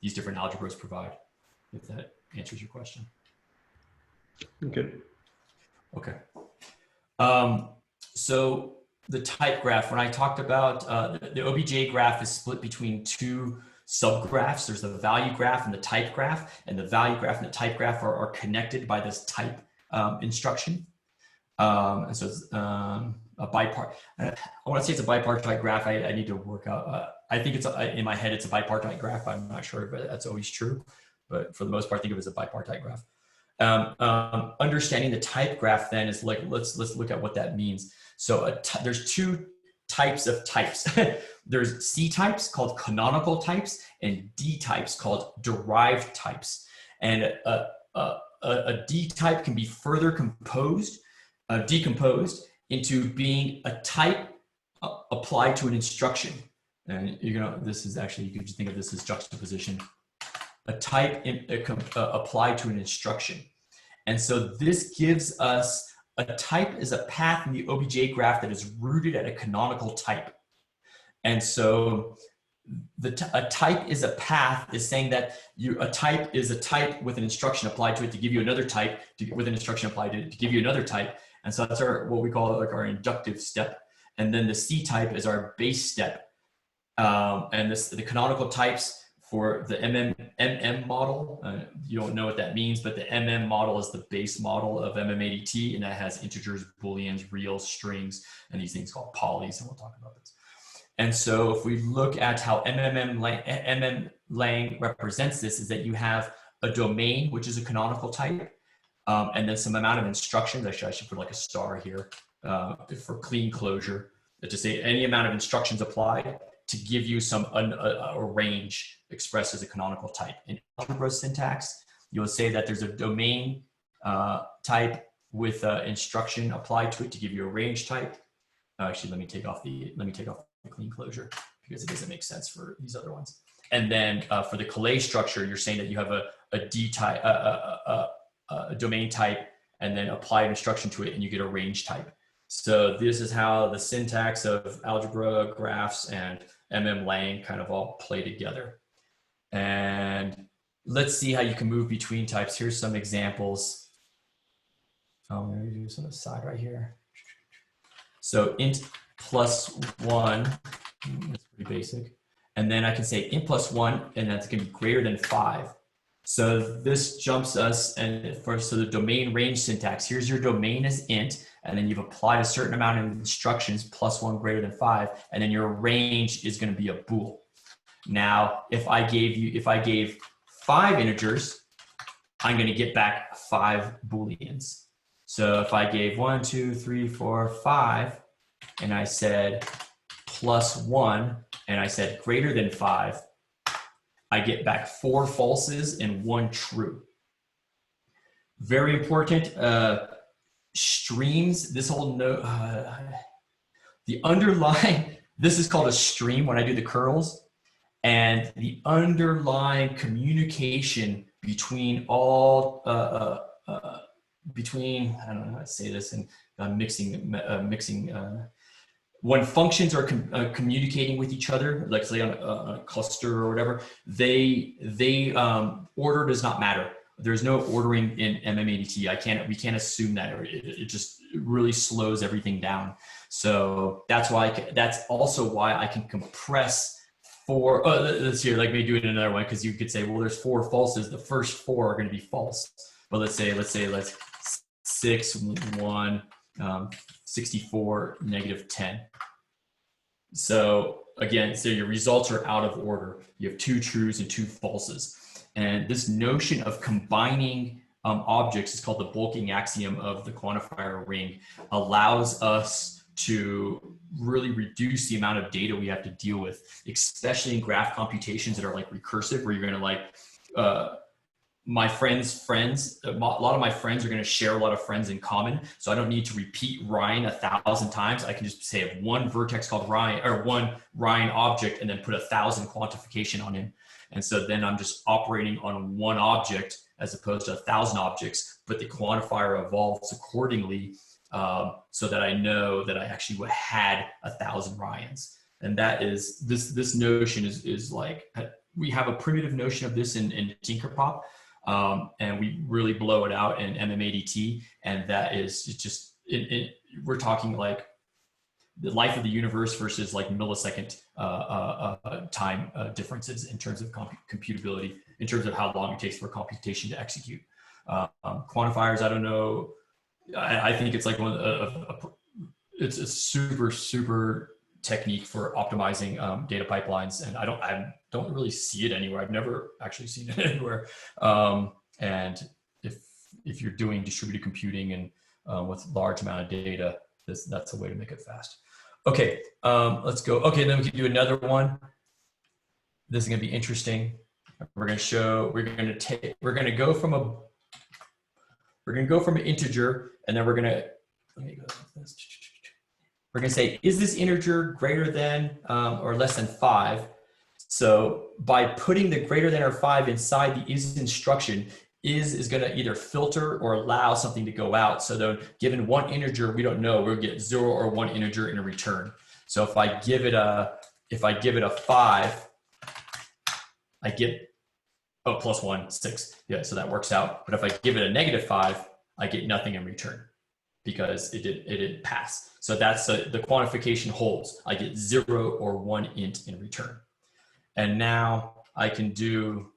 these different algebras provide, if that answers your question. Okay. Okay. So the type graph, when I talked about the OBJ graph is split between two subgraphs. There's the value graph and the type graph, and the value graph and the type graph are connected by this type instruction. And so it's a bipartite. I want to say it's a bipartite graph. I need to work out. I think it's in my head it's a bipartite graph. I'm not sure if that's always true, but for the most part, think of it as a bipartite graph. Understanding the type graph then is like let's look at what that means. So there's two types of types. There's C types called canonical types and D types called derived types. And a D type can be further decomposed into being a type applied to an instruction. And this is actually, you could just think of this as juxtaposition. A type applied to an instruction. And so this gives us a type is a path in the OBJ graph that is rooted at a canonical type. And so a type is a path is saying that a type is a type with an instruction applied to it to give you another type, with an instruction applied to it to give you another type. And so that's what we call like our inductive step. And then the C type is our base step. And the canonical types for the MM model, you don't know what that means, but the MM model is the base model of mmADT, and that has integers, booleans, reals, strings, and these things called polys, and we'll talk about this. And so if we look at how Mmlang represents this, is that you have a domain, which is a canonical type, and then some amount of instructions. Actually, I should put like a star here for clean closure, to say any amount of instructions applied to give you a range expressed as a canonical type. In algebra syntax, you'll say that there's a domain type with instruction applied to it to give you a range type. Actually, let me take off the clean closure because it doesn't make sense for these other ones. And then for the Calais structure, you're saying that you have a D type, a domain type, and then apply an instruction to it, and you get a range type. So this is how the syntax of algebra, graphs, and Mmlang kind of all play together. And let's see how you can move between types. Here's some examples. I'm going to do some aside right here. So int +1, that's pretty basic. And then I can say int +1, and that's going to be greater than 5. So this jumps us, and so the domain range syntax, here's your domain as int, and then you've applied a certain amount of instructions, +1 greater than 5, and then your range is going to be a bool. Now, if I gave 5 integers, I'm going to get back 5 booleans. So if I gave 1, 2, 3, 4, 5, and I said +1, and I said greater than 5, I get back 4 falses and 1 true. Very important. Streams, this whole note, the underlying, this is called a stream when I do the curls, and the underlying communication between all, between, I don't know how to say this, and mixing, when functions are communicating with each other, like say on a cluster or whatever, order does not matter. there's no ordering in mmADT. We can't assume that, or it just really slows everything down. So that's why that's also why I can compress 4. Let's hear, like, maybe do it another one, because you could say, well, there's 4 falses. The first 4 are going to be false. But let's 6, 1, 64, -10. So again, so your results are out of order. You have 2 trues and 2 falses. And this notion of combining objects is called the bulking axiom of the quantifier ring, allows us to really reduce the amount of data we have to deal with, especially in graph computations that are like recursive, where you're going to like, my friends, a lot of my friends are going to share a lot of friends in common. So I don't need to repeat Ryan 1,000 times. I can just say have one vertex called Ryan, or one Ryan object, and then put 1,000 quantification on him. And so then I'm just operating on one object as opposed to 1,000 objects, but the quantifier evolves accordingly, so that I know that I actually had 1,000 Ryans. And that is, this notion is like, we have a primitive notion of this in Tinkerpop. And we really blow it out in mmADT, and that is just we're talking like the life of the universe versus like millisecond time differences in terms of computability, in terms of how long it takes for a computation to execute. Quantifiers, I don't know. I think it's like it's a super technique for optimizing data pipelines, and I don't really see it anywhere. I've never actually seen it anywhere. And if you're doing distributed computing and with large amount of data, that's a way to make it fast. Okay, let's go. Okay, then we can do another one. This is going to be interesting. We're going to go from an integer, and then we're going to, let me go like this. We're going to say, is this integer greater than or less than 5? So by putting the greater than or 5 inside the is instruction, is going to either filter or allow something to go out. So then given one integer, we don't know, we'll get 0 or 1 integer in a return. So if I give it a 5, I get, oh, plus 1, 6. Yeah, so that works out. But if I give it a -5, I get nothing in return, because it didn't pass. So that's the quantification holds. I get 0 or 1 int in return. And now I can do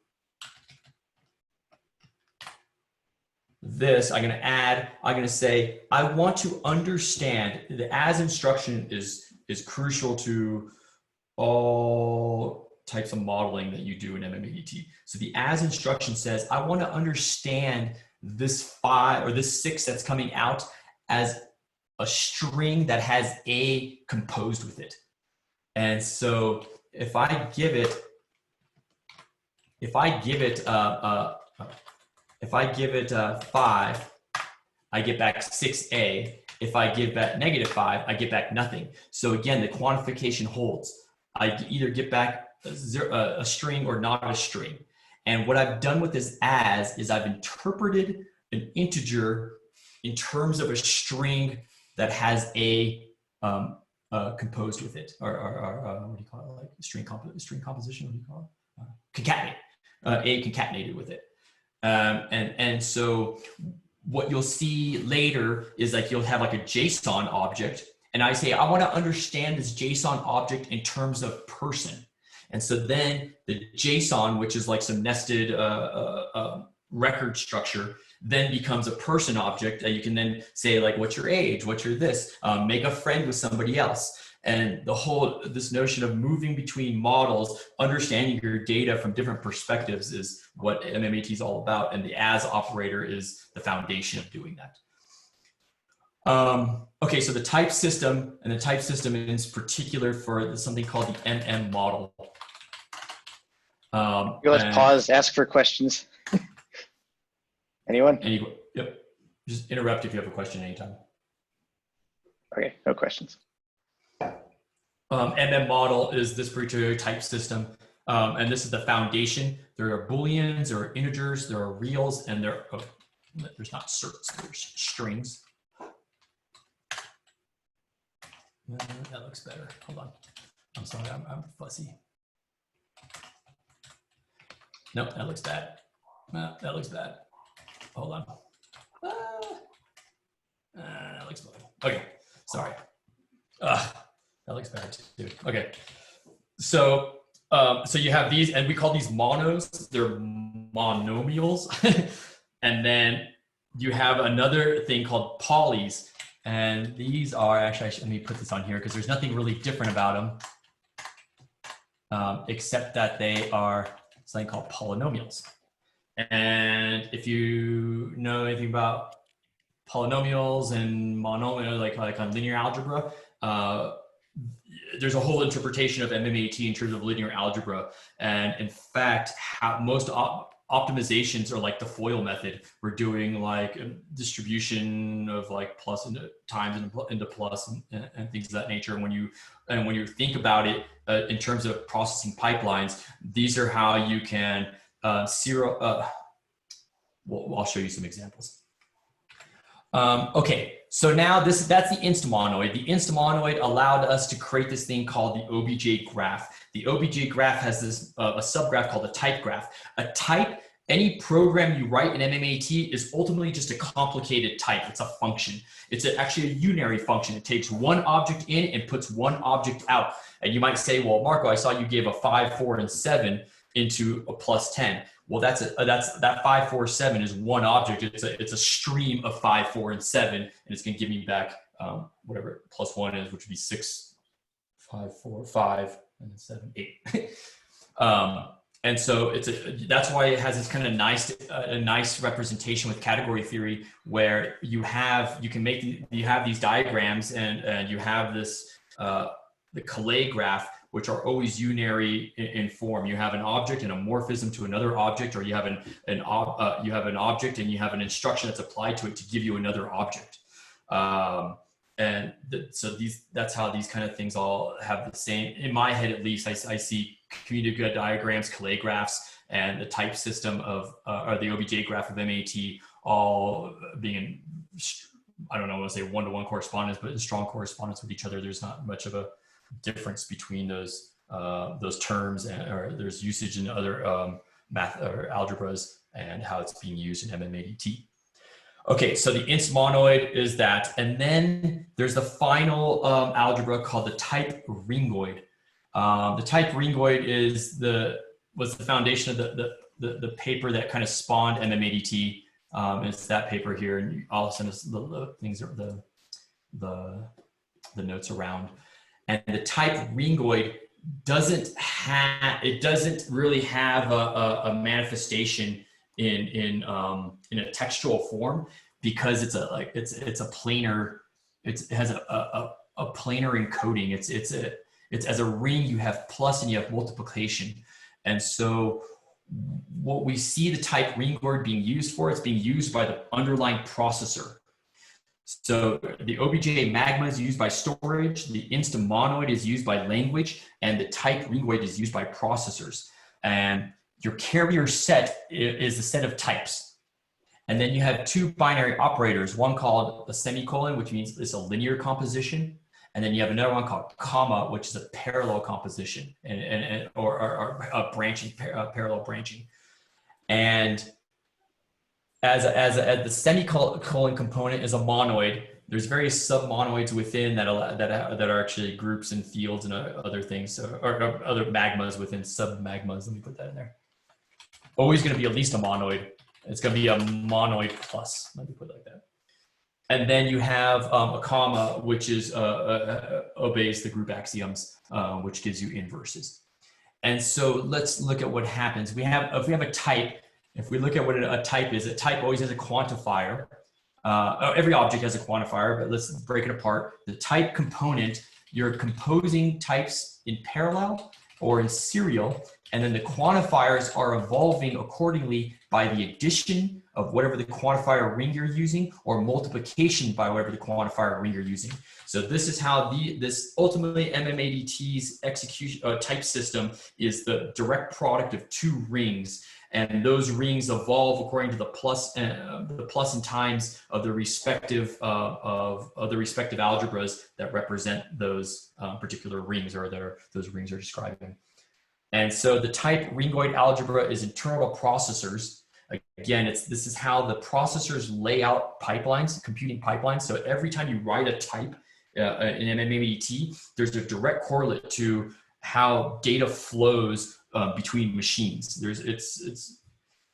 this. I'm going to say, I want to understand, the as instruction is crucial to all types of modeling that you do in mmADT. So the as instruction says, I want to understand this 5 or this 6 that's coming out as a string that has a composed with it. And so if I give it 5, I get back 6a. If I give back -5, I get back nothing. So again, the quantification holds. I either get back a string or not a string. And what I've done with this as is I've interpreted an integer in terms of a string that has a composed with it, or what do you call it? Like string composition. What do you call it? Concatenate. A concatenated with it. And so what you'll see later is like you'll have like a JSON object, and I say I want to understand this JSON object in terms of person. And so then the JSON, which is like some nested record structure, then becomes a person object that you can then say like, what's your age, what's your this, make a friend with somebody else. And this notion of moving between models, understanding your data from different perspectives is what mmADT is all about. And the as operator is the foundation of doing that. Okay, so the type system, and the type system is particular for something called the MM model. Let's pause, ask for questions. Anyone? Yep. Just interrupt if you have a question anytime. Okay, no questions. MM model is this particular type system, and this is the foundation. There are booleans, there are integers, there are reals, and there's not certs, there's strings. That looks better. Hold on. I'm sorry, I'm fussy. No, that looks bad. No, that looks bad. hold on. That looks bad. Okay, sorry. That looks bad too. Okay, so so you have these, and we call these monos. They're monomials, and then you have another thing called polys, and these are actually. Let me put this on here because there's nothing really different about them, except that they are something called polynomials. And if you know anything about polynomials and monomials, like on linear algebra, there's a whole interpretation of mmADT in terms of linear algebra. And in fact, most optimizations are like the FOIL method. We're doing like a distribution of like plus into times into plus and things of that nature. And when you think about it in terms of processing pipelines, these are how you can well, I'll show you some examples. Okay, so now that's the instamonoid. The instamonoid allowed us to create this thing called the OBJ graph. The OBJ graph has this a subgraph called a type graph. A type, any program you write in mmADT is ultimately just a complicated type. It's a function. It's actually a unary function. It takes one object in and puts one object out. And you might say, well, Marco, I saw you gave a 5, 4, and 7 into a plus 10. Well, that 5, 4, 7 is one object. It's a stream of 5, 4, and 7, and it's going to give me back whatever plus 1 is, which would be 6, 5, 4, 5, and then 7, 8. And so that's why it has this kind of nice representation with category theory, where you have these diagrams and you have this the Calais graph, which are always unary in form. You have an object and a morphism to another object, or you have an object and you have an instruction that's applied to it to give you another object. So that's how these kind of things all have the same, in my head at least. I see community diagrams, Calais graphs, and the type system of, or the OBJ graph of mmADT all being in, I don't know, I want to say one-to-one correspondence, but in strong correspondence with each other. There's not much of a difference between those terms, or there's usage in other math or algebras and how it's being used in mmADT. Okay, so the instamonoid is that, and then there's the final algebra called the type ringoid. The type ringoid was the foundation of the paper that kind of spawned mmADT. It's that paper here, and I'll send us the things, the notes around. And the type ringoid doesn't really have a manifestation in a textual form, because it's a planar, it has a planar encoding. It's as a ring, you have plus and you have multiplication. And so what we see the type ringoid being used for, it's being used by the underlying processor. So the OBJ magma is used by storage, the instamonoid is used by language, and the type ringoid is used by processors. And your carrier set is a set of types. And then you have two binary operators, one called a semicolon, which means it's a linear composition. And then you have another one called comma, which is a parallel composition, or a branching, parallel branching. And as the semicolon component is a monoid, there's various submonoids within that are actually groups and fields and other things, or other magmas within submagmas. Let me put that in there. Always going to be at least a monoid. It's going to be a monoid plus. Let me put it like that. And then you have a comma, which is obeys the group axioms, which gives you inverses. And so let's look at what happens. If we have a type, if we look at what a type is, a type always has a quantifier. Every object has a quantifier, but let's break it apart. The type component, you're composing types in parallel or in serial, and then the quantifiers are evolving accordingly by the addition of whatever the quantifier ring you're using, or multiplication by whatever the quantifier ring you're using. So this is how this ultimately mmADT's execution type system is the direct product of two rings, and those rings evolve according to the plus and times of the respective algebras that represent those particular rings, or those rings are describing. And so the type ringoid algebra is internal to processors. Again, this is how the processors lay out pipelines, computing pipelines. So every time you write a type in mmADT, there's a direct correlate to how data flows between machines.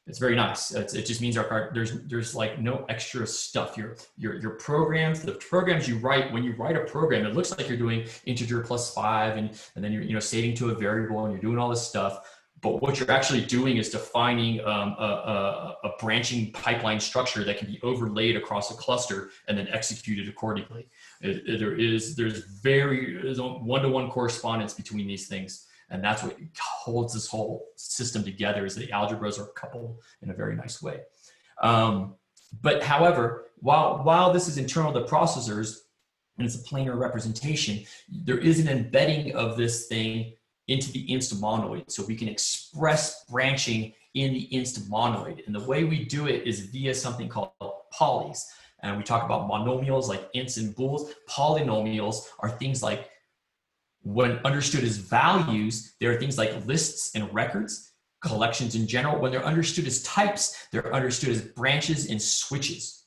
It's very nice. It just means there's like no extra stuff. Your programs, the programs you write, when you write a program, it looks like you're doing integer +5 and then you're saving to a variable and you're doing all this stuff. But what you're actually doing is defining a branching pipeline structure that can be overlaid across a cluster and then executed accordingly. There's one-to-one correspondence between these things. And that's what holds this whole system together, is the algebras are coupled in a very nice way. But however, while this is internal to processors and it's a planar representation, there is an embedding of this thing into the inst-monoid. So we can express branching in the inst-monoid. And the way we do it is via something called polys. And we talk about monomials like ints and bools. Polynomials are things like, when understood as values, there are things like lists and records, collections in general. When they're understood as types, they're understood as branches and switches.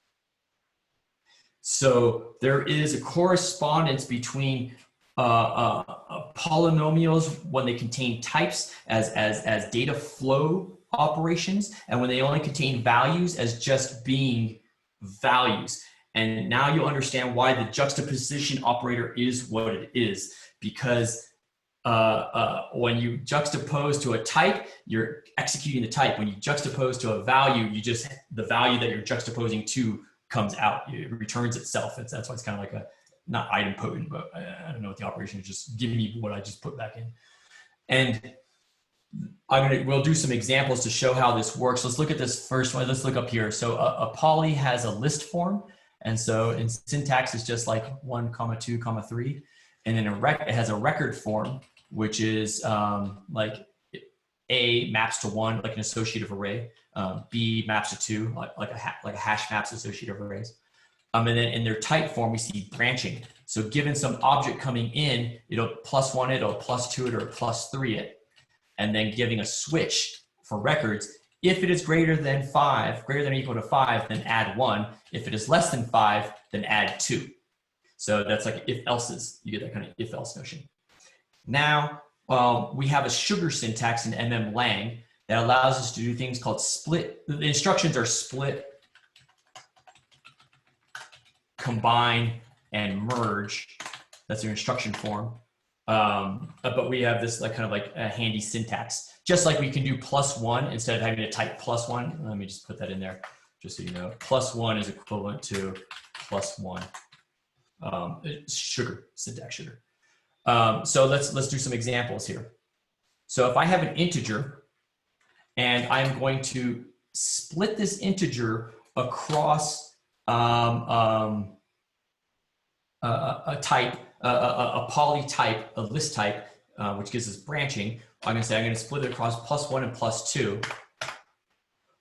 So there is a correspondence between polynomials when they contain types as data flow operations, and when they only contain values as just being values. And now you'll understand why the juxtaposition operator is what it is. Because when you juxtapose to a type, you're executing the type. When you juxtapose to a value, the value that you're juxtaposing to comes out. It returns itself. That's why it's kind of like not idempotent, but I don't know what the operation is. Just give me what I just put back in. And we'll do some examples to show how this works. Let's look at this first one. Let's look up here. So a poly has a list form. And so in syntax, it's just like 1, 2, 3. And then it has a record form, which is like A maps to 1, like an associative array. B maps to 2, like a hash maps associative arrays. And then in their type form, we see branching. So given some object coming in, it'll +1 it, or +2 it, or +3 it. And then giving a switch for records. If it is greater than 5, greater than or equal to 5, then add 1. If it is less than 5, then add 2. So that's like if else's, you get that kind of if else notion. Now we have a sugar syntax in Mmlang that allows us to do things called split. The instructions are split, combine, and merge. That's their instruction form. But we have this like kind of like a handy syntax, just like we can do +1 instead of having to type +1. Let me just put that in there just so you know. +1 is equivalent to +1. Sugar, syntax sugar. So let's do some examples here. So if I have an integer and I'm going to split this integer across a type, a poly type, a list type, which gives us branching, I'm going to split it across +1 and +2.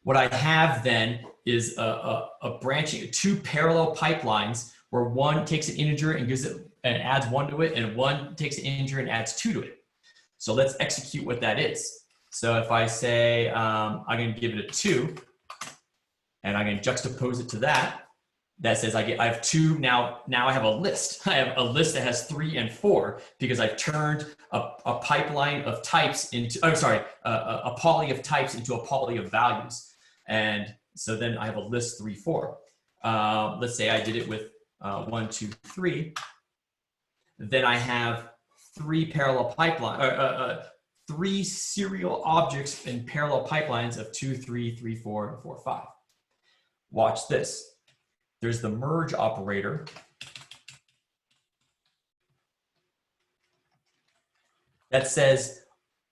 What I have then is a branching, 2 parallel pipelines, where one takes an integer and gives it and adds 1 to it, and one takes an integer and adds 2 to it. So let's execute what that is. So if I say I'm going to give it a 2, and I'm going to juxtapose it to that, that says I have 2. Now I have a list. I have a list that has 3 and 4 because I've turned a pipeline of types into, a poly of types into a poly of values. And so then I have a list 3, 4. Let's say I did it with 1, 2, 3. Then I have 3 parallel pipeline, 3 serial objects in parallel pipelines of 2, 3, 3, 4, and 4, 5. Watch this. There's the merge operator. That says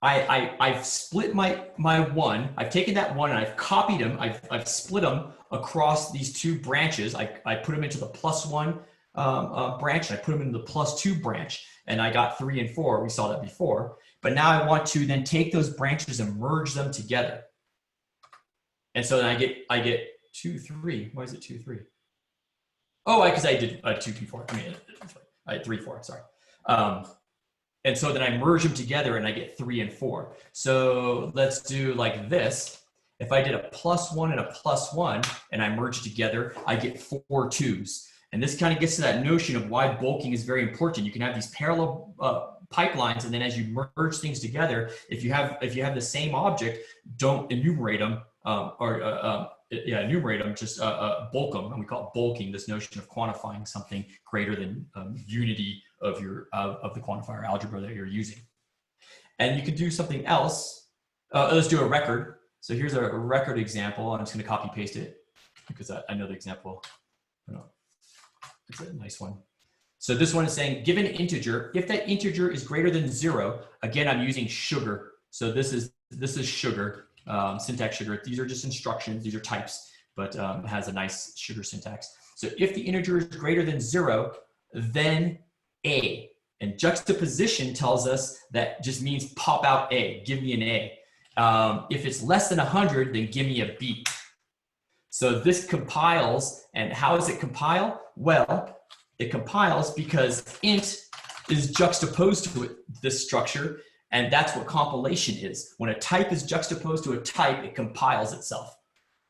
I've split my 1. I've taken that 1 and I've copied them. I've split them across these 2 branches. I put them into the +1 branch, and I put them into the +2 branch, and I got 3 and 4. We saw that before. But now I want to then take those branches and merge them together. And so then I get 2, 3. Why is it 2, 3? Oh, because I did 2, 2, 4. I mean, I had 3, 4. Sorry. And so then I merge them together and I get 3 and 4. So let's do like this. If I did a +1 and a +1 and I merge together, I get 4 2s. And this kind of gets to that notion of why bulking is very important. You can have these parallel pipelines, and then as you merge things together, if you have the same object, don't enumerate them enumerate them, just bulk them. And we call it bulking, this notion of quantifying something greater than unity of the quantifier algebra that you're using. And you can do something else. Let's do a record. So here's a record example. I'm just going to copy paste it because I know the example. It's a nice one. So this one is saying, given an integer, if that integer is greater than 0, again, I'm using sugar. So this is sugar, syntax sugar. These are just instructions. These are types, but it has a nice sugar syntax. So if the integer is greater than 0, then A. And juxtaposition tells us that just means pop out A, give me an A. If it's less than 100, then give me a B. So this compiles, and how does it compile? Well, it compiles because int is juxtaposed to it, this structure, and that's what compilation is. When a type is juxtaposed to a type, it compiles itself.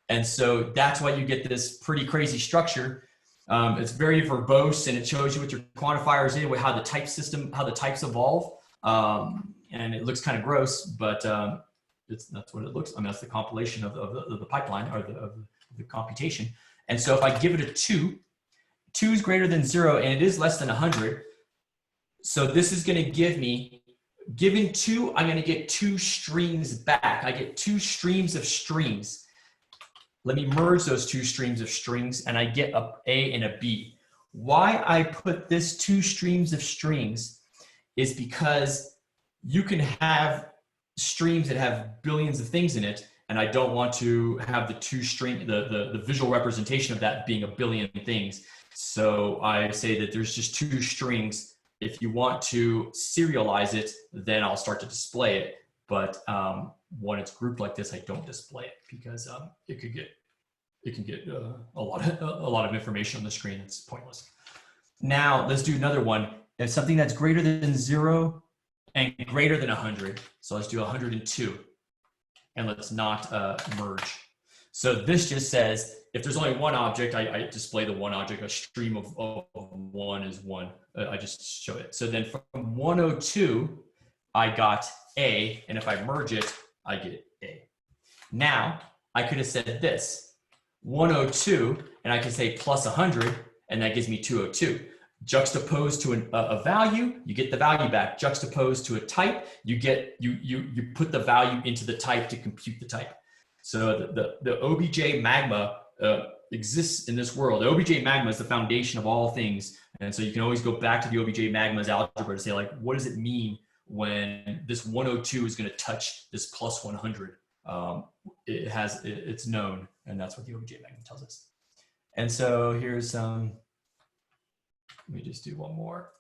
And so that's why you get this pretty crazy structure. It's very verbose, and it shows you what your quantifiers is, how the type system, how the types evolve. And it looks kind of gross, but that's what it looks. I mean, that's the compilation of the pipeline, or of the computation. And so if I give it a 2, 2 is greater than 0, and it is less than 100. So this is going to give me, given 2, I'm going to get 2 strings back. I get 2 streams of strings. Let me merge those 2 streams of strings, and I get a A and a B. Why I put this 2 streams of strings is because you can have streams that have billions of things in it, and I don't want to have the visual representation of that being a billion things. So I say that there's just 2 strings. If you want to serialize it, then I'll start to display it. But when it's grouped like this, I don't display it because it can get a lot of information on the screen. It's pointless. Now let's do another one. If something that's greater than 0 and greater than 100. So let's do 102, and let's not merge. So this just says, if there's only one object, I display the one object. A stream of 1 is 1. I just show it. So then from 102, I got A, and if I merge it, I get A. Now, I could have said this, 102, and I could say plus 100, and that gives me 202. Juxtaposed to a value, you get the value back. Juxtaposed to a type, you put the value into the type to compute the type. So the OBJ magma exists in this world. The OBJ magma is the foundation of all things. And so you can always go back to the OBJ magma's algebra to say, like, what does it mean when this 102 is going to touch this plus 100? It's known, and that's what the OBJ magma tells us. And so here's let me just do one more.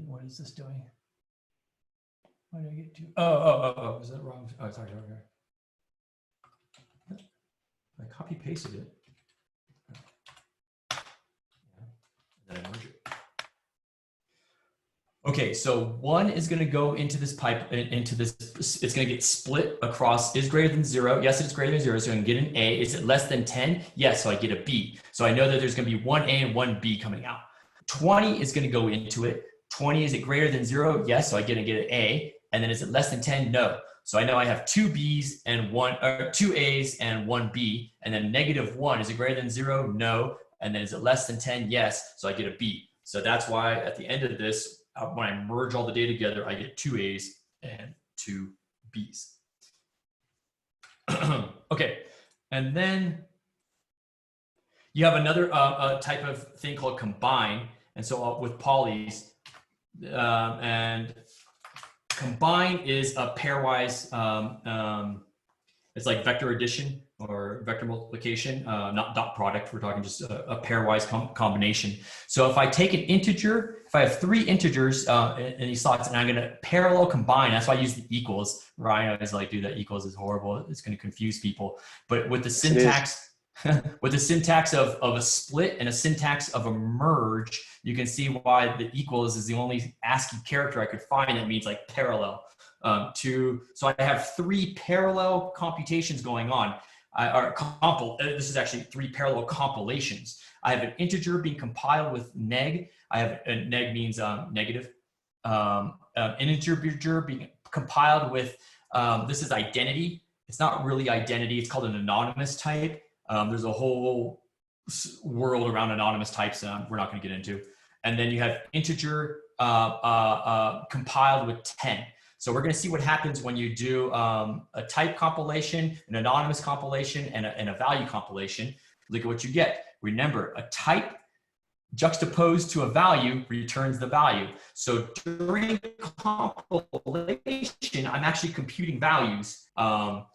What is this doing? Why did I get to? Oh, is that wrong? Oh, sorry. I copy pasted it. Then I merge it. Okay, so 1 is going to go into this pipe, into this. It's going to get split across. Is greater than 0? Yes, it's greater than 0. So I can get an A. Is it less than 10? Yes, so I get a B. So I know that there's going to be one A and one B coming out. 20 is going to go into it. 20, is it greater than 0? Yes, so I get an A. And then is it less than 10? No. So I know I have 2 B's and 2 A's and 1 B. And then -1, is it greater than 0? No. And then is it less than 10? Yes. So I get a B. So that's why at the end of this, when I merge all the data together, I get 2 A's and 2 B's. Okay. And then you have another type of thing called combine. And so with polys, and combine is a pairwise, it's like vector addition or vector multiplication, not dot product. We're talking just a pairwise combination. So if I take an integer, if I have 3 integers in these slots, and I'm going to parallel combine, that's why I use the equals. Ryan is like, dude, that equals is horrible. It's going to confuse people. But with the syntax, with the syntax of a split and a syntax of a merge, you can see why the equals is the only ASCII character I could find that means like parallel. So I have 3 parallel computations going on. This is actually 3 parallel compilations. I have an integer being compiled with neg. I have neg means negative. An integer being compiled with, this is identity. It's not really identity. It's called an anonymous type. There's a whole world around anonymous types we're not going to get into. And then you have integer compiled with 10. So we're going to see what happens when you do a type compilation, an anonymous compilation, and a value compilation. Look at what you get. Remember, a type juxtaposed to a value returns the value. So during compilation, I'm actually computing values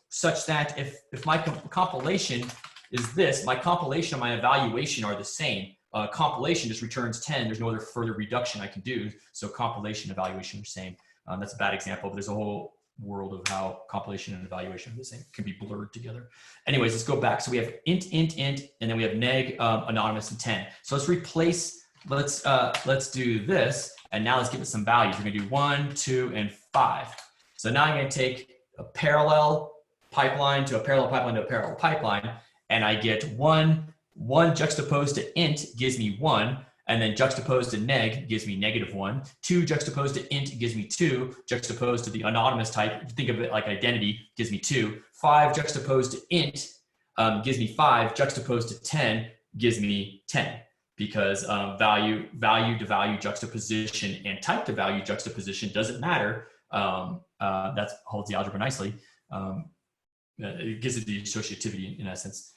such that if my compilation is this, my compilation and my evaluation are the same. Compilation just returns 10. There's no other further reduction I can do. So compilation and evaluation are the same. That's a bad example, but there's a whole world of how compilation and evaluation are the same, can be blurred together. Anyways, let's go back. So we have int, and then we have neg, anonymous, and 10. So let's replace, let's do this, and now let's give it some values. We're gonna do 1, 2, and 5. So now I'm gonna take a parallel pipeline to a parallel pipeline to a parallel pipeline, and I get one juxtaposed to int gives me 1, and then juxtaposed to neg gives me -1. 2 juxtaposed to int gives me 2. Juxtaposed to the anonymous type, think of it like identity, gives me 2. 5 juxtaposed to int gives me 5. Juxtaposed to 10 gives me 10. Because value to value juxtaposition and type to value juxtaposition doesn't matter. That holds the algebra nicely. It gives it the associativity in essence.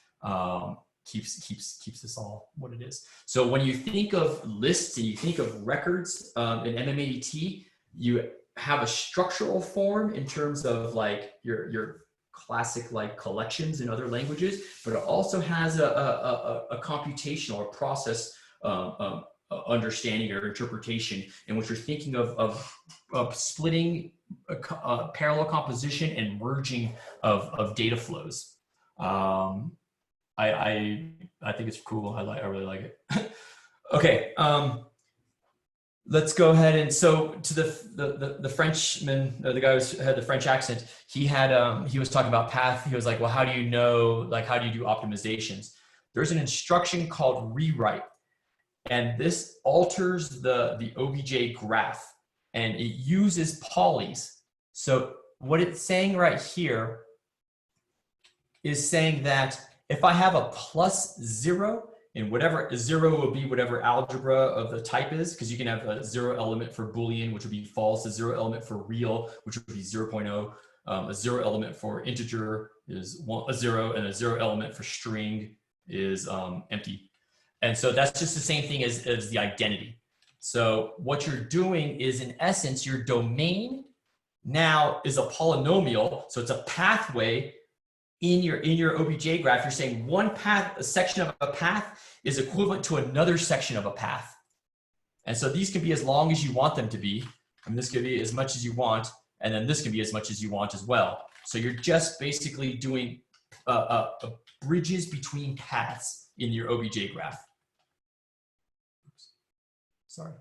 Keeps this all what it is. So when you think of lists and you think of records in mmADT, you have a structural form in terms of like your classic like collections in other languages, but it also has a computational or process understanding or interpretation in which you're thinking of splitting a parallel composition and merging of data flows. I think it's cool. I really like it. Okay, let's go ahead and so to the Frenchman, the guy who had the French accent. He was talking about path. He was like, well, how do you know? Like, how do you do optimizations? There's an instruction called rewrite, and this alters the OBJ graph, and it uses polys. So what it's saying right here is saying that if I have a +0 in whatever 0 will be whatever algebra of the type is, because you can have a 0 element for Boolean, which would be false, a 0 element for real, which would be 0.0, a 0 element for integer is a 0, and a 0 element for string is empty. And so that's just the same thing as the identity. So what you're doing is, in essence, your domain now is a polynomial. So it's a pathway in your OBJ graph. You're saying one path, a section of a path is equivalent to another section of a path. And so these can be as long as you want them to be. And this can be as much as you want. And then this can be as much as you want as well. So you're just basically doing bridges between paths in your OBJ graph. Oops. Sorry.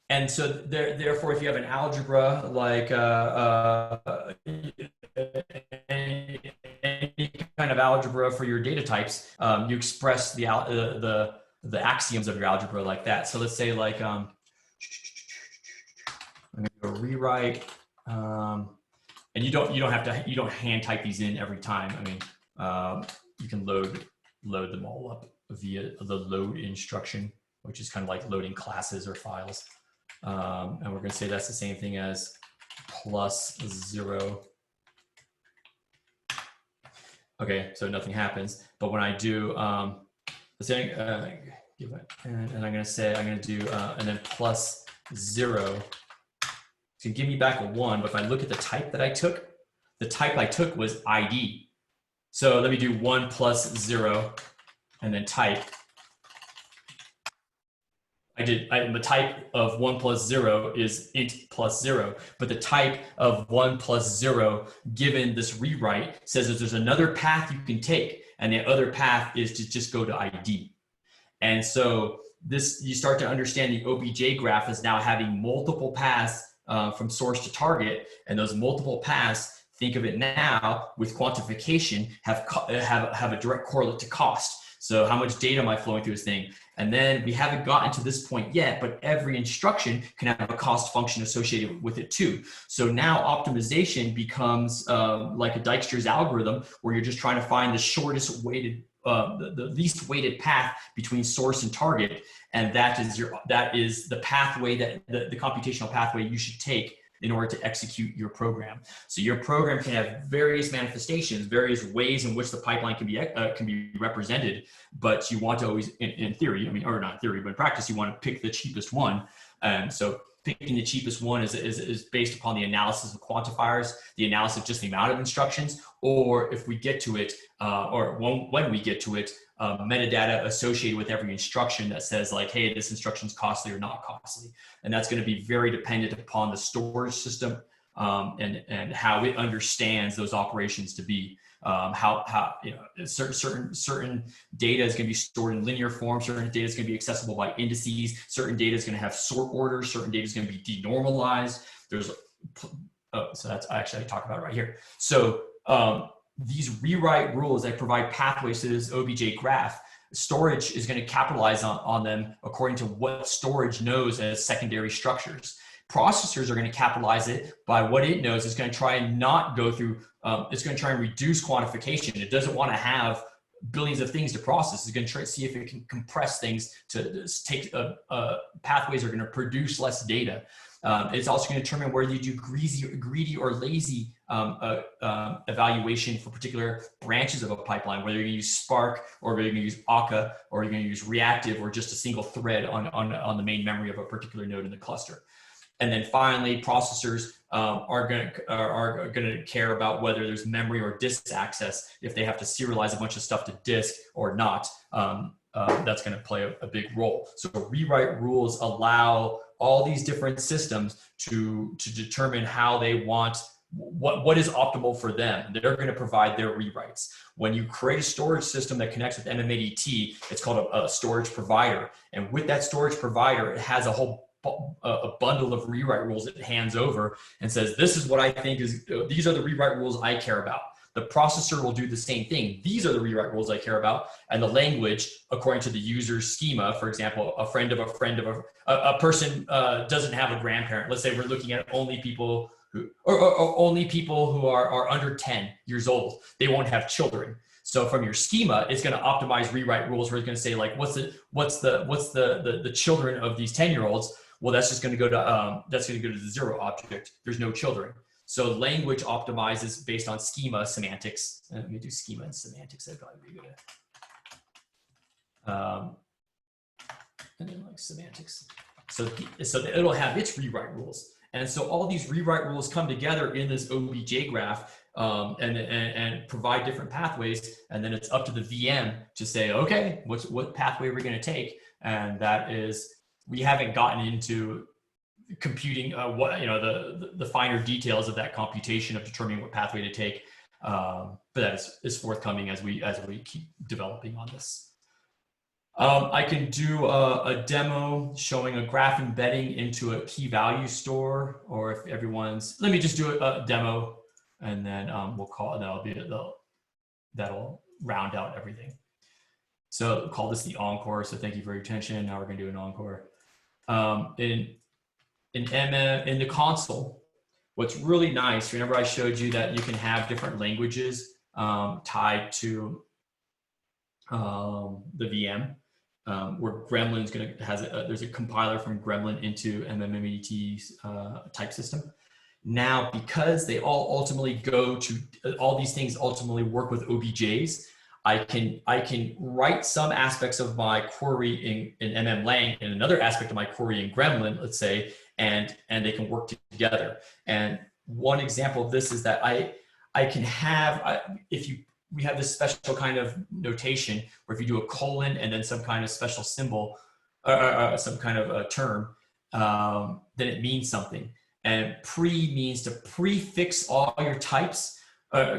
And so therefore, if you have an algebra like any kind of algebra for your data types, you express the axioms of your algebra like that. So let's say like I'm going to go rewrite, and you don't hand type these in every time. I mean, you can load them all up via the load instruction, which is kind of like loading classes or files. And we're going to say that's the same thing as +0. Okay, so nothing happens. But when I do, let's say, give it, and I'm going to say, I'm going to do, and then +0. It's going to give me back a 1. But if I look at the type that I took, the type I took was ID. So let me do 1 + 0 and then type. The type of 1 plus 0 is int plus 0, but the type of 1 plus 0 given this rewrite says that there's another path you can take, and the other path is to just go to ID. And so this, you start to understand the OBJ graph is now having multiple paths from source to target, and those multiple paths, think of it now with quantification, have a direct correlate to cost. So how much data am I flowing through this thing? And then we haven't gotten to this point yet, but every instruction can have a cost function associated with it too. So now optimization becomes like a Dijkstra's algorithm, where you're just trying to find the shortest weighted, the least weighted path between source and target. And that is the pathway that the computational pathway you should take in order to execute your program. So your program can have various manifestations, various ways in which the pipeline can be represented, but you want to always, in theory, I mean, or not in theory, but in practice, you want to pick the cheapest one. And so picking the cheapest one is based upon the analysis of quantifiers, the analysis of just the amount of instructions, or if we get to it, or when we get to it, metadata associated with every instruction that says like, hey, this instruction is costly or not costly. And that's going to be very dependent upon the storage system and how it understands those operations to be. How you know, certain data is going to be stored in linear form, certain data is going to be accessible by indices, certain data is going to have sort orders, certain data is going to be denormalized. There's so that's actually I talk about it right here. So these rewrite rules that provide pathways to this OBJ graph, storage is going to capitalize on them according to what storage knows as secondary structures. Processors are going to capitalize it by what it knows. It's going to try and not go through, it's going to try and reduce quantification. It doesn't want to have billions of things to process. It's going to try to see if it can compress things to take, pathways are going to produce less data. It's also going to determine whether you do greedy or lazy evaluation for particular branches of a pipeline, whether you're going to use Spark or whether you're going to use Akka or you're going to use reactive or just a single thread on the main memory of a particular node in the cluster. And then finally, processors are going to care about whether there's memory or disk access. If they have to serialize a bunch of stuff to disk or not, that's going to play a big role. So rewrite rules allow all these different systems to determine how they want, what is optimal for them. They're going to provide their rewrites. When you create a storage system that connects with mmADT, it's called a storage provider. And with that storage provider, it has a bundle of rewrite rules it hands over and says, this is what I think is, these are the rewrite rules I care about. The processor will do the same thing. These are the rewrite rules I care about. And the language, according to the user's schema, for example, a person doesn't have a grandparent. Let's say we're looking at only people who, or only people who are under 10 years old. They won't have children. So from your schema, it's going to optimize rewrite rules where it's going to say like, what's the children of these 10-year-olds? Well, that's just going to go to the 0 object. There's no children. So language optimizes based on schema semantics. Let me do schema and semantics. That'd probably be good. And then like semantics. So it'll have its rewrite rules. And so all these rewrite rules come together in this OBJ graph and provide different pathways. And then it's up to the VM to say, okay, what pathway are we going to take? And that is, we haven't gotten into computing the finer details of that computation of determining what pathway to take, but that is forthcoming as we keep developing on this. I can do a demo showing a graph embedding into a key value store, or if everyone's, let me just do a demo and then we'll call it, that'll round out everything. So we'll call this the encore. So thank you for your attention. Now we're going to do an encore. In the console, what's really nice, remember I showed you that you can have different languages tied to the VM, where Gremlin's there's a compiler from Gremlin into mmADT's type system. Now, because they all ultimately all these things ultimately work with OBJs, I can write some aspects of my query in mmlang and another aspect of my query in Gremlin, let's say, and they can work together. And one example of this is that I can have, we have this special kind of notation where if you do a colon and then some kind of special symbol, some kind of a term, then it means something. And pre means to prefix all your types,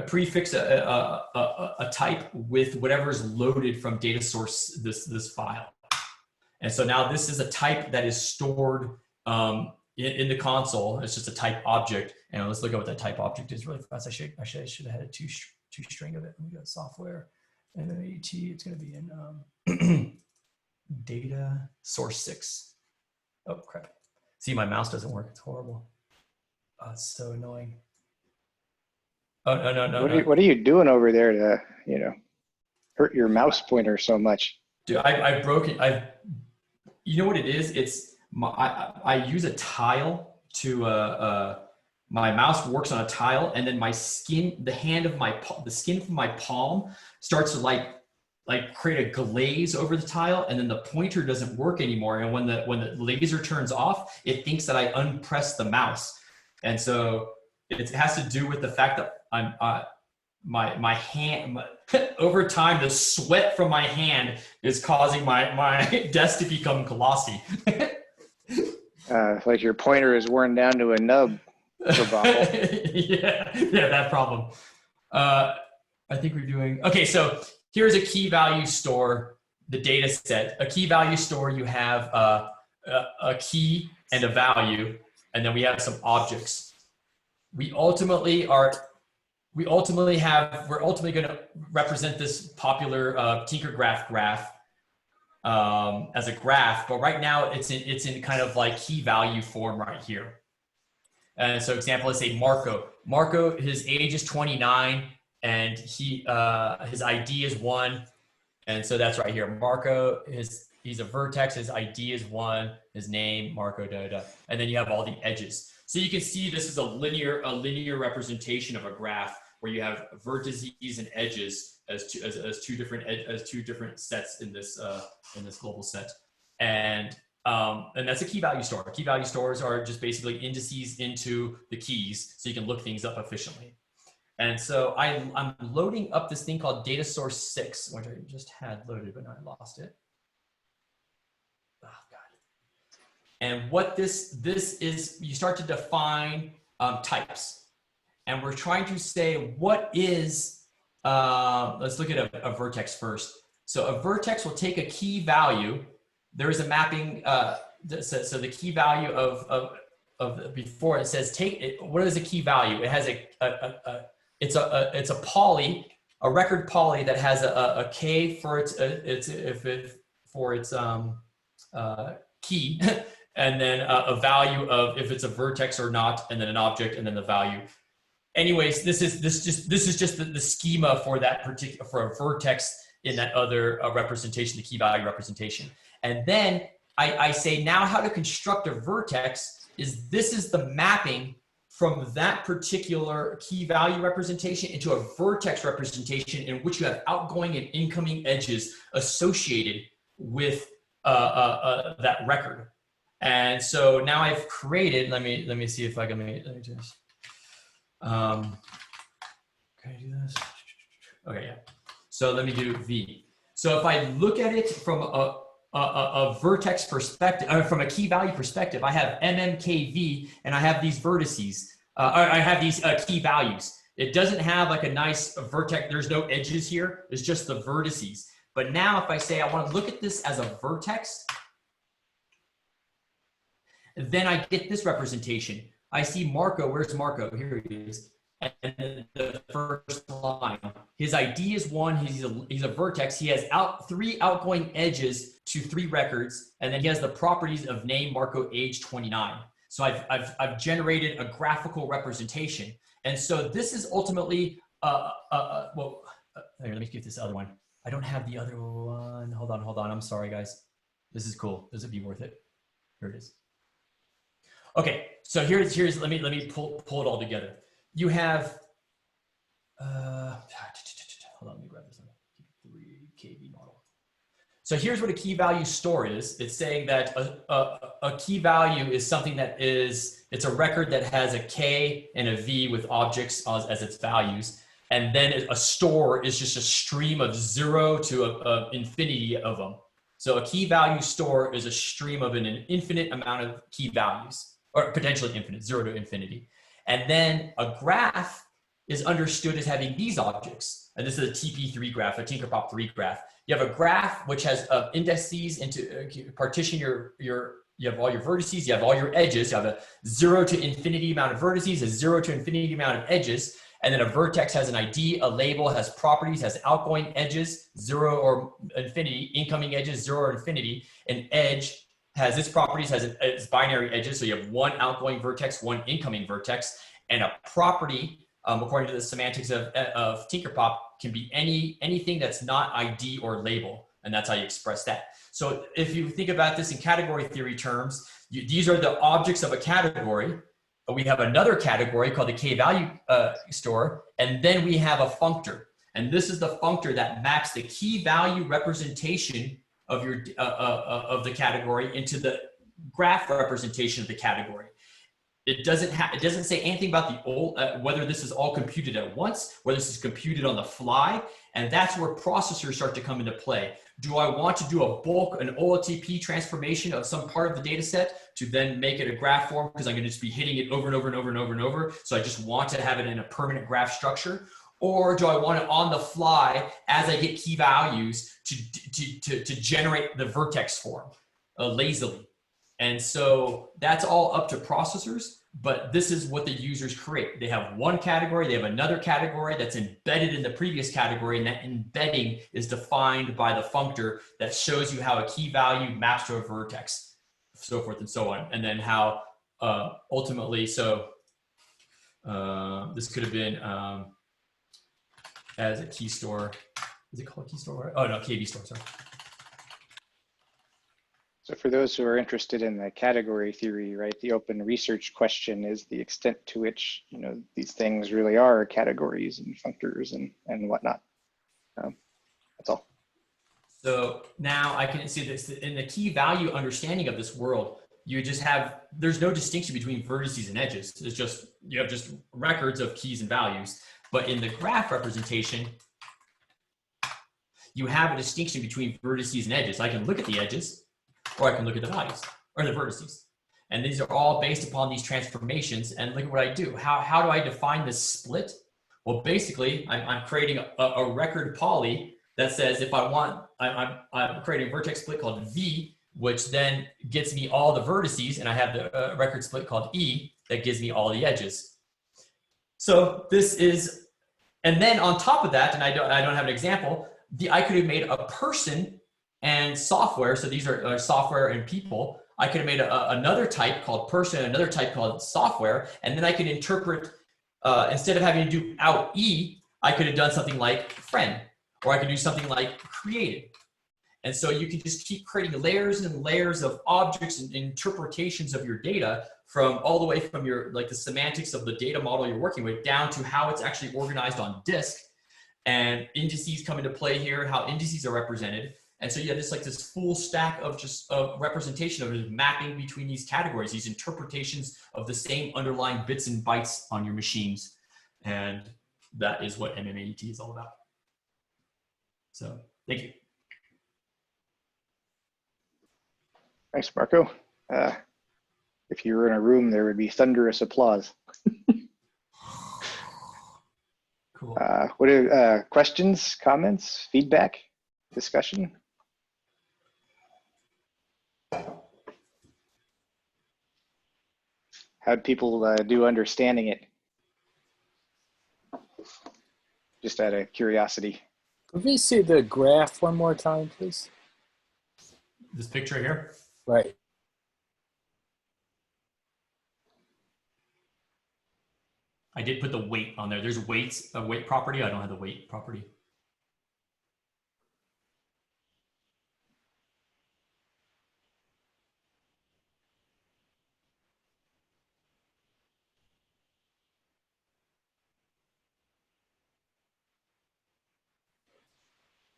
prefix a type with whatever is loaded from data source, this file. And so now this is a type that is stored in the console. It's just a type object. And let's look at what that type object is really fast. I should have had a two string of it. Let me go to software, mmADT. It's going to be in data source 6. Oh crap! See, my mouse doesn't work. It's horrible. Oh, it's so annoying. Oh no! What are you doing over there to, you know, hurt your mouse pointer so much? Dude, I broke it. You know what it is? It's I use a tile to my mouse works on a tile, and then my skin, the skin from my palm starts to like create a glaze over the tile, and then the pointer doesn't work anymore. And when the laser turns off, it thinks that I unpressed the mouse, and so it has to do with the fact that my hand over time, the sweat from my hand is causing my desk to become glossy. Like your pointer is worn down to a nub. yeah, that problem. I think we're doing okay. So here's a key value store, the data set. A key value store, you have a key and a value, and then we have some objects. We're ultimately going to represent this popular Tinkergraph graph as a graph, but right now it's in kind of like key value form right here. And so example, let's say Marco. Marco, his age is 29 and his ID is 1. And so that's right here. Marco, he's a vertex, his ID is 1, his name, Marco, and then you have all the edges. So you can see this is a linear representation of a graph where you have vertices and edges as two different sets in this global set. And that's a key value store. Key value stores are just basically indices into the keys so you can look things up efficiently. And so I'm loading up this thing called data source 6, which I just had loaded, but now I lost it. Oh, God. And what this is, you start to define types. And we're trying to say, what is, let's look at a vertex first. So a vertex will take a key value. There is a mapping, so the key value of before it says what is a key value? It has it's a poly, a record poly that has a K for its key, and then a value of if it's a vertex or not, and then an object, and then the value. Anyways, this is just the schema for that particular, for a vertex in that other representation, the key value representation. And then I say now how to construct a vertex this is the mapping from that particular key value representation into a vertex representation in which you have outgoing and incoming edges associated with that record. And so now I've created, let me see if I can make it. Can I do this? Okay, yeah. So let me do V. So if I look at it from a vertex perspective, from a key value perspective, I have mmKV and I have these vertices. I have these key values. It doesn't have like a nice vertex. There's no edges here. It's just the vertices. But now if I say I want to look at this as a vertex, then I get this representation. I see Marco. Where's Marco? Here he is. And the first line, his ID is 1. He's a vertex. He has 3 outgoing edges to 3 records, and then he has the properties of name, Marco, age 29. So I've generated a graphical representation, and so this is ultimately well. Here, let me get this other one. I don't have the other one. Hold on. I'm sorry, guys. This is cool. This would be worth it. Here it is. Okay, so here's let me pull it all together. You have hold on, let me grab this 3 kV model. So here's what a key value store is. It's saying that a key value is something that it's a record that has a K and a V with objects as its values. And then a store is just a stream of 0 to infinity of them. So a key value store is a stream of an infinite amount of key values, or potentially infinite, 0 to infinity. And then a graph is understood as having these objects. And this is a TP3 graph, a Tinkerpop3 graph. You have a graph which has indices into partition you have all your vertices, you have all your edges, you have a 0 to infinity amount of vertices, a 0 to infinity amount of edges, and then a vertex has an ID, a label has properties, has outgoing edges, 0 or infinity, incoming edges, 0 or infinity, an edge has its properties, has its binary edges, so you have one outgoing vertex, one incoming vertex, and a property, according to the semantics of Tinkerpop, can be anything that's not ID or label, and that's how you express that. So if you think about this in category theory terms, these are the objects of a category. We have another category called the k-value store, and then we have a functor. And this is the functor that maps the key value representation of your of the category into the graph representation of the category. It doesn't say anything about the whether this is all computed at once, whether this is computed on the fly, and that's where processors start to come into play. Do I want to do a bulk, an OLTP transformation of some part of the data set to then make it a graph form because I'm going to just be hitting it over and over and over and over and over, so I just want to have it in a permanent graph structure? Or do I want it on the fly as I get key values to generate the vertex form lazily? And so that's all up to processors, but this is what the users create. They have one category, they have another category that's embedded in the previous category, and that embedding is defined by the functor that shows you how a key value maps to a vertex, so forth and so on. And then how ultimately, so this could have been as a key store. Is it called key store? Oh no, KV store, sorry. So for those who are interested in the category theory, right, the open research question is the extent to which, you know, these things really are categories and functors and whatnot. That's all. So now I can see this in the key value understanding of this world. You just have, there's no distinction between vertices and edges. It's just, you have just records of keys and values. But in the graph representation, you have a distinction between vertices and edges. I can look at the edges, or I can look at the values or the vertices. And these are all based upon these transformations. And look at what I do. How do I define this split? Well, basically, I'm creating a record poly that says if I want, I'm creating a vertex split called V, which then gets me all the vertices, and I have the record split called E that gives me all the edges. So this is, and then on top of that, and I don't have an example, I could have made a person and software. So these are software and people. I could have made another type called person, another type called software, and then I can interpret, instead of having to do out E, I could have done something like friend, or I could do something like created. And so you can just keep creating layers and layers of objects and interpretations of your data from all the way from your, like the semantics of the data model you're working with down to how it's actually organized on disk. And indices come into play here, how indices are represented. And so you have this full stack of just representation of mapping between these categories, these interpretations of the same underlying bits and bytes on your machines. And that is what mmADT is all about. So thank you. Thanks, Marco. If you were in a room, there would be thunderous applause. Cool. What are questions, comments, feedback, discussion? How'd people do understanding it? Just out of curiosity. Could we see the graph one more time, please? This picture here? Right. I did put the weight on there. There's weights, a weight property. I don't have the weight property.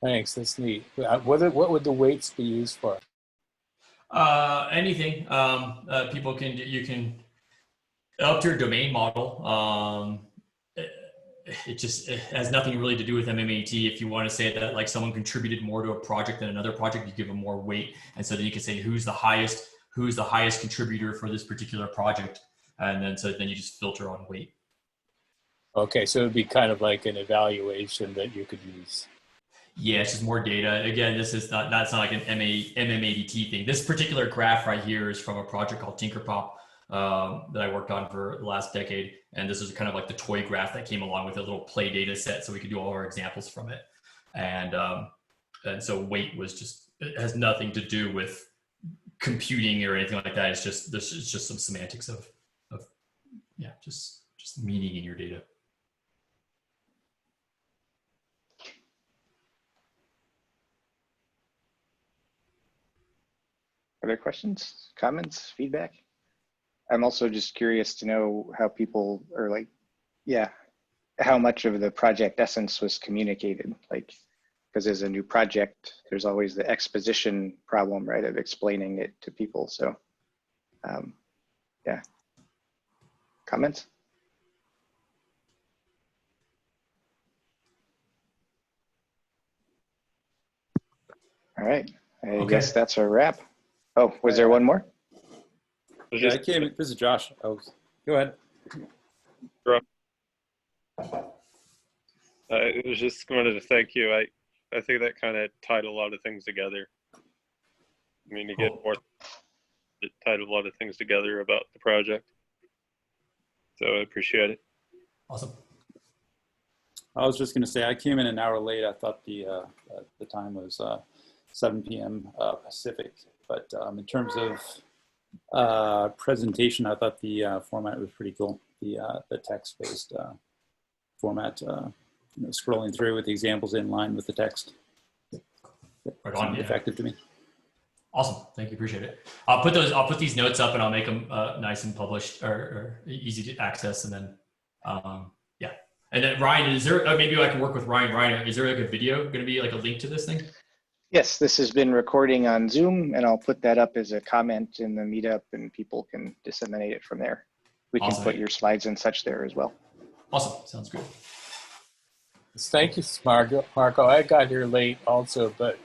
Thanks, that's neat. What would the weights be used for? Anything. You can up to your domain model. it has nothing really to do with mmADT. If you want to say that like someone contributed more to a project than another project, you give them more weight. And so then you can say who's the highest contributor for this particular project. And then you just filter on weight. Okay, so it'd be kind of like an evaluation that you could use. Yeah, it's just more data. Again, that's not like an mmADT thing. This particular graph right here is from a project called TinkerPop that I worked on for the last decade. And this is kind of like the toy graph that came along with a little play data set, so we could do all our examples from it. And so weight it has nothing to do with computing or anything like that. It's just some semantics of just meaning in your data. Other questions, comments, feedback? I'm also just curious to know how people are like, how much of the project essence was communicated, like, because as a new project, there's always the exposition problem, right, of explaining it to people. So, yeah. Comments? All right, I guess that's a wrap. Oh, was there one more? Yeah, this is Josh. Go ahead. I was just wanted to thank you. I think that kind of tied a lot of things together. I mean, you get more, it tied a lot of things together about the project. So I appreciate it. Awesome. I was just going to say, I came in an hour late. I thought the time was 7 p.m. Pacific. But in terms of presentation, I thought the format was pretty cool. The text-based format, scrolling through with the examples in line with the text. Right on, yeah. Effective to me. Awesome, thank you, appreciate it. I'll put these notes up and I'll make them nice and published or easy to access, and then yeah. And then Ryan, is there maybe I can work with Ryan? Ryan, is there like a video going to be like a link to this thing? Yes, this has been recording on Zoom, and I'll put that up as a comment in the meetup, and people can disseminate it from there. We can put your slides and such there as well. Awesome, sounds good. Thank you, Marco. I got here late also, but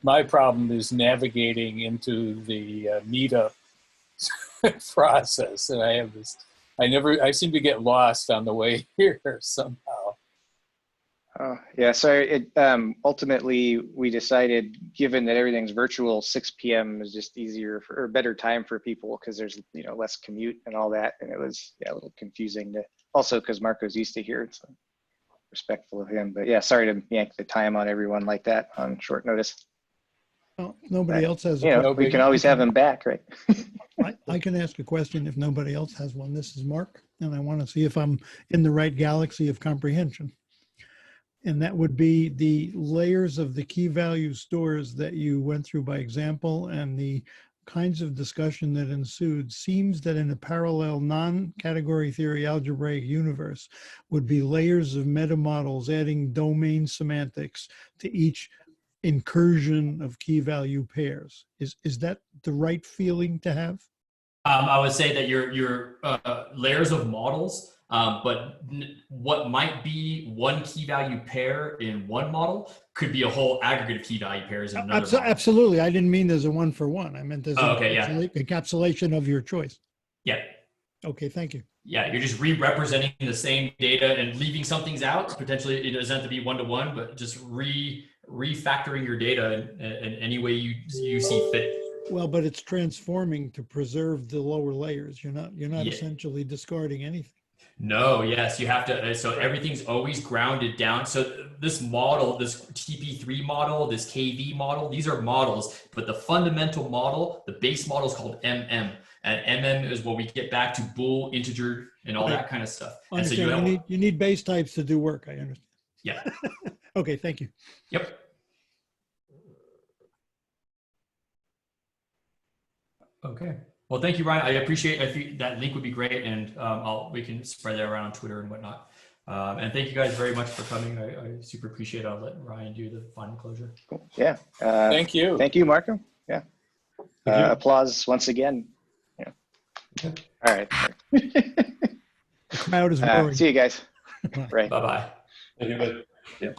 my problem is navigating into the meetup process, and I have this. I seem to get lost on the way here somehow. Yeah, sorry. Ultimately, we decided, given that everything's virtual, 6 p.m. is just easier or better time for people because there's less commute and all that, and it was a little confusing to also because Marco's used to here, so respectful of him. But yeah, sorry to yank the time on everyone like that on short notice. Well, nobody else has. We can always have him back, right? I can ask a question if nobody else has one. This is Mark, and I want to see if I'm in the right galaxy of comprehension. And that would be the layers of the key value stores that you went through by example, and the kinds of discussion that ensued seems that in a parallel non-category theory algebraic universe would be layers of meta models adding domain semantics to each incursion of key value pairs. Is that the right feeling to have? I would say that your layers of models, but what might be one key value pair in one model could be a whole aggregate of key value pairs in another model. Absolutely. I didn't mean there's a one for one. I meant there's encapsulation of your choice. Yeah. Okay, thank you. Yeah, you're just re-representing the same data and leaving some things out. Potentially it doesn't have to be one-to-one, but just refactoring your data in any way you see fit. Well, but it's transforming to preserve the lower layers. You're not essentially discarding anything. No, yes, you have to. So everything's always grounded down. So this model, this TP3 model, this KV model, these are models, but the fundamental model, the base model is called MM. And MM is what we get back to bool, integer, and all that kind of stuff. And so you need base types to do work. I understand. Yeah. Okay, thank you. Yep. Okay. Well, thank you, Ryan. I appreciate. I think that link would be great, and we can spread that around on Twitter and whatnot. And thank you guys very much for coming. I super appreciate it. I'll let Ryan do the final closure. Cool. Yeah. Thank you. Thank you, Marco. Yeah. Applause once again. Yeah. All right. The crowd is roaring. See you guys. Right. Bye-bye. Thank you, bye. Yep.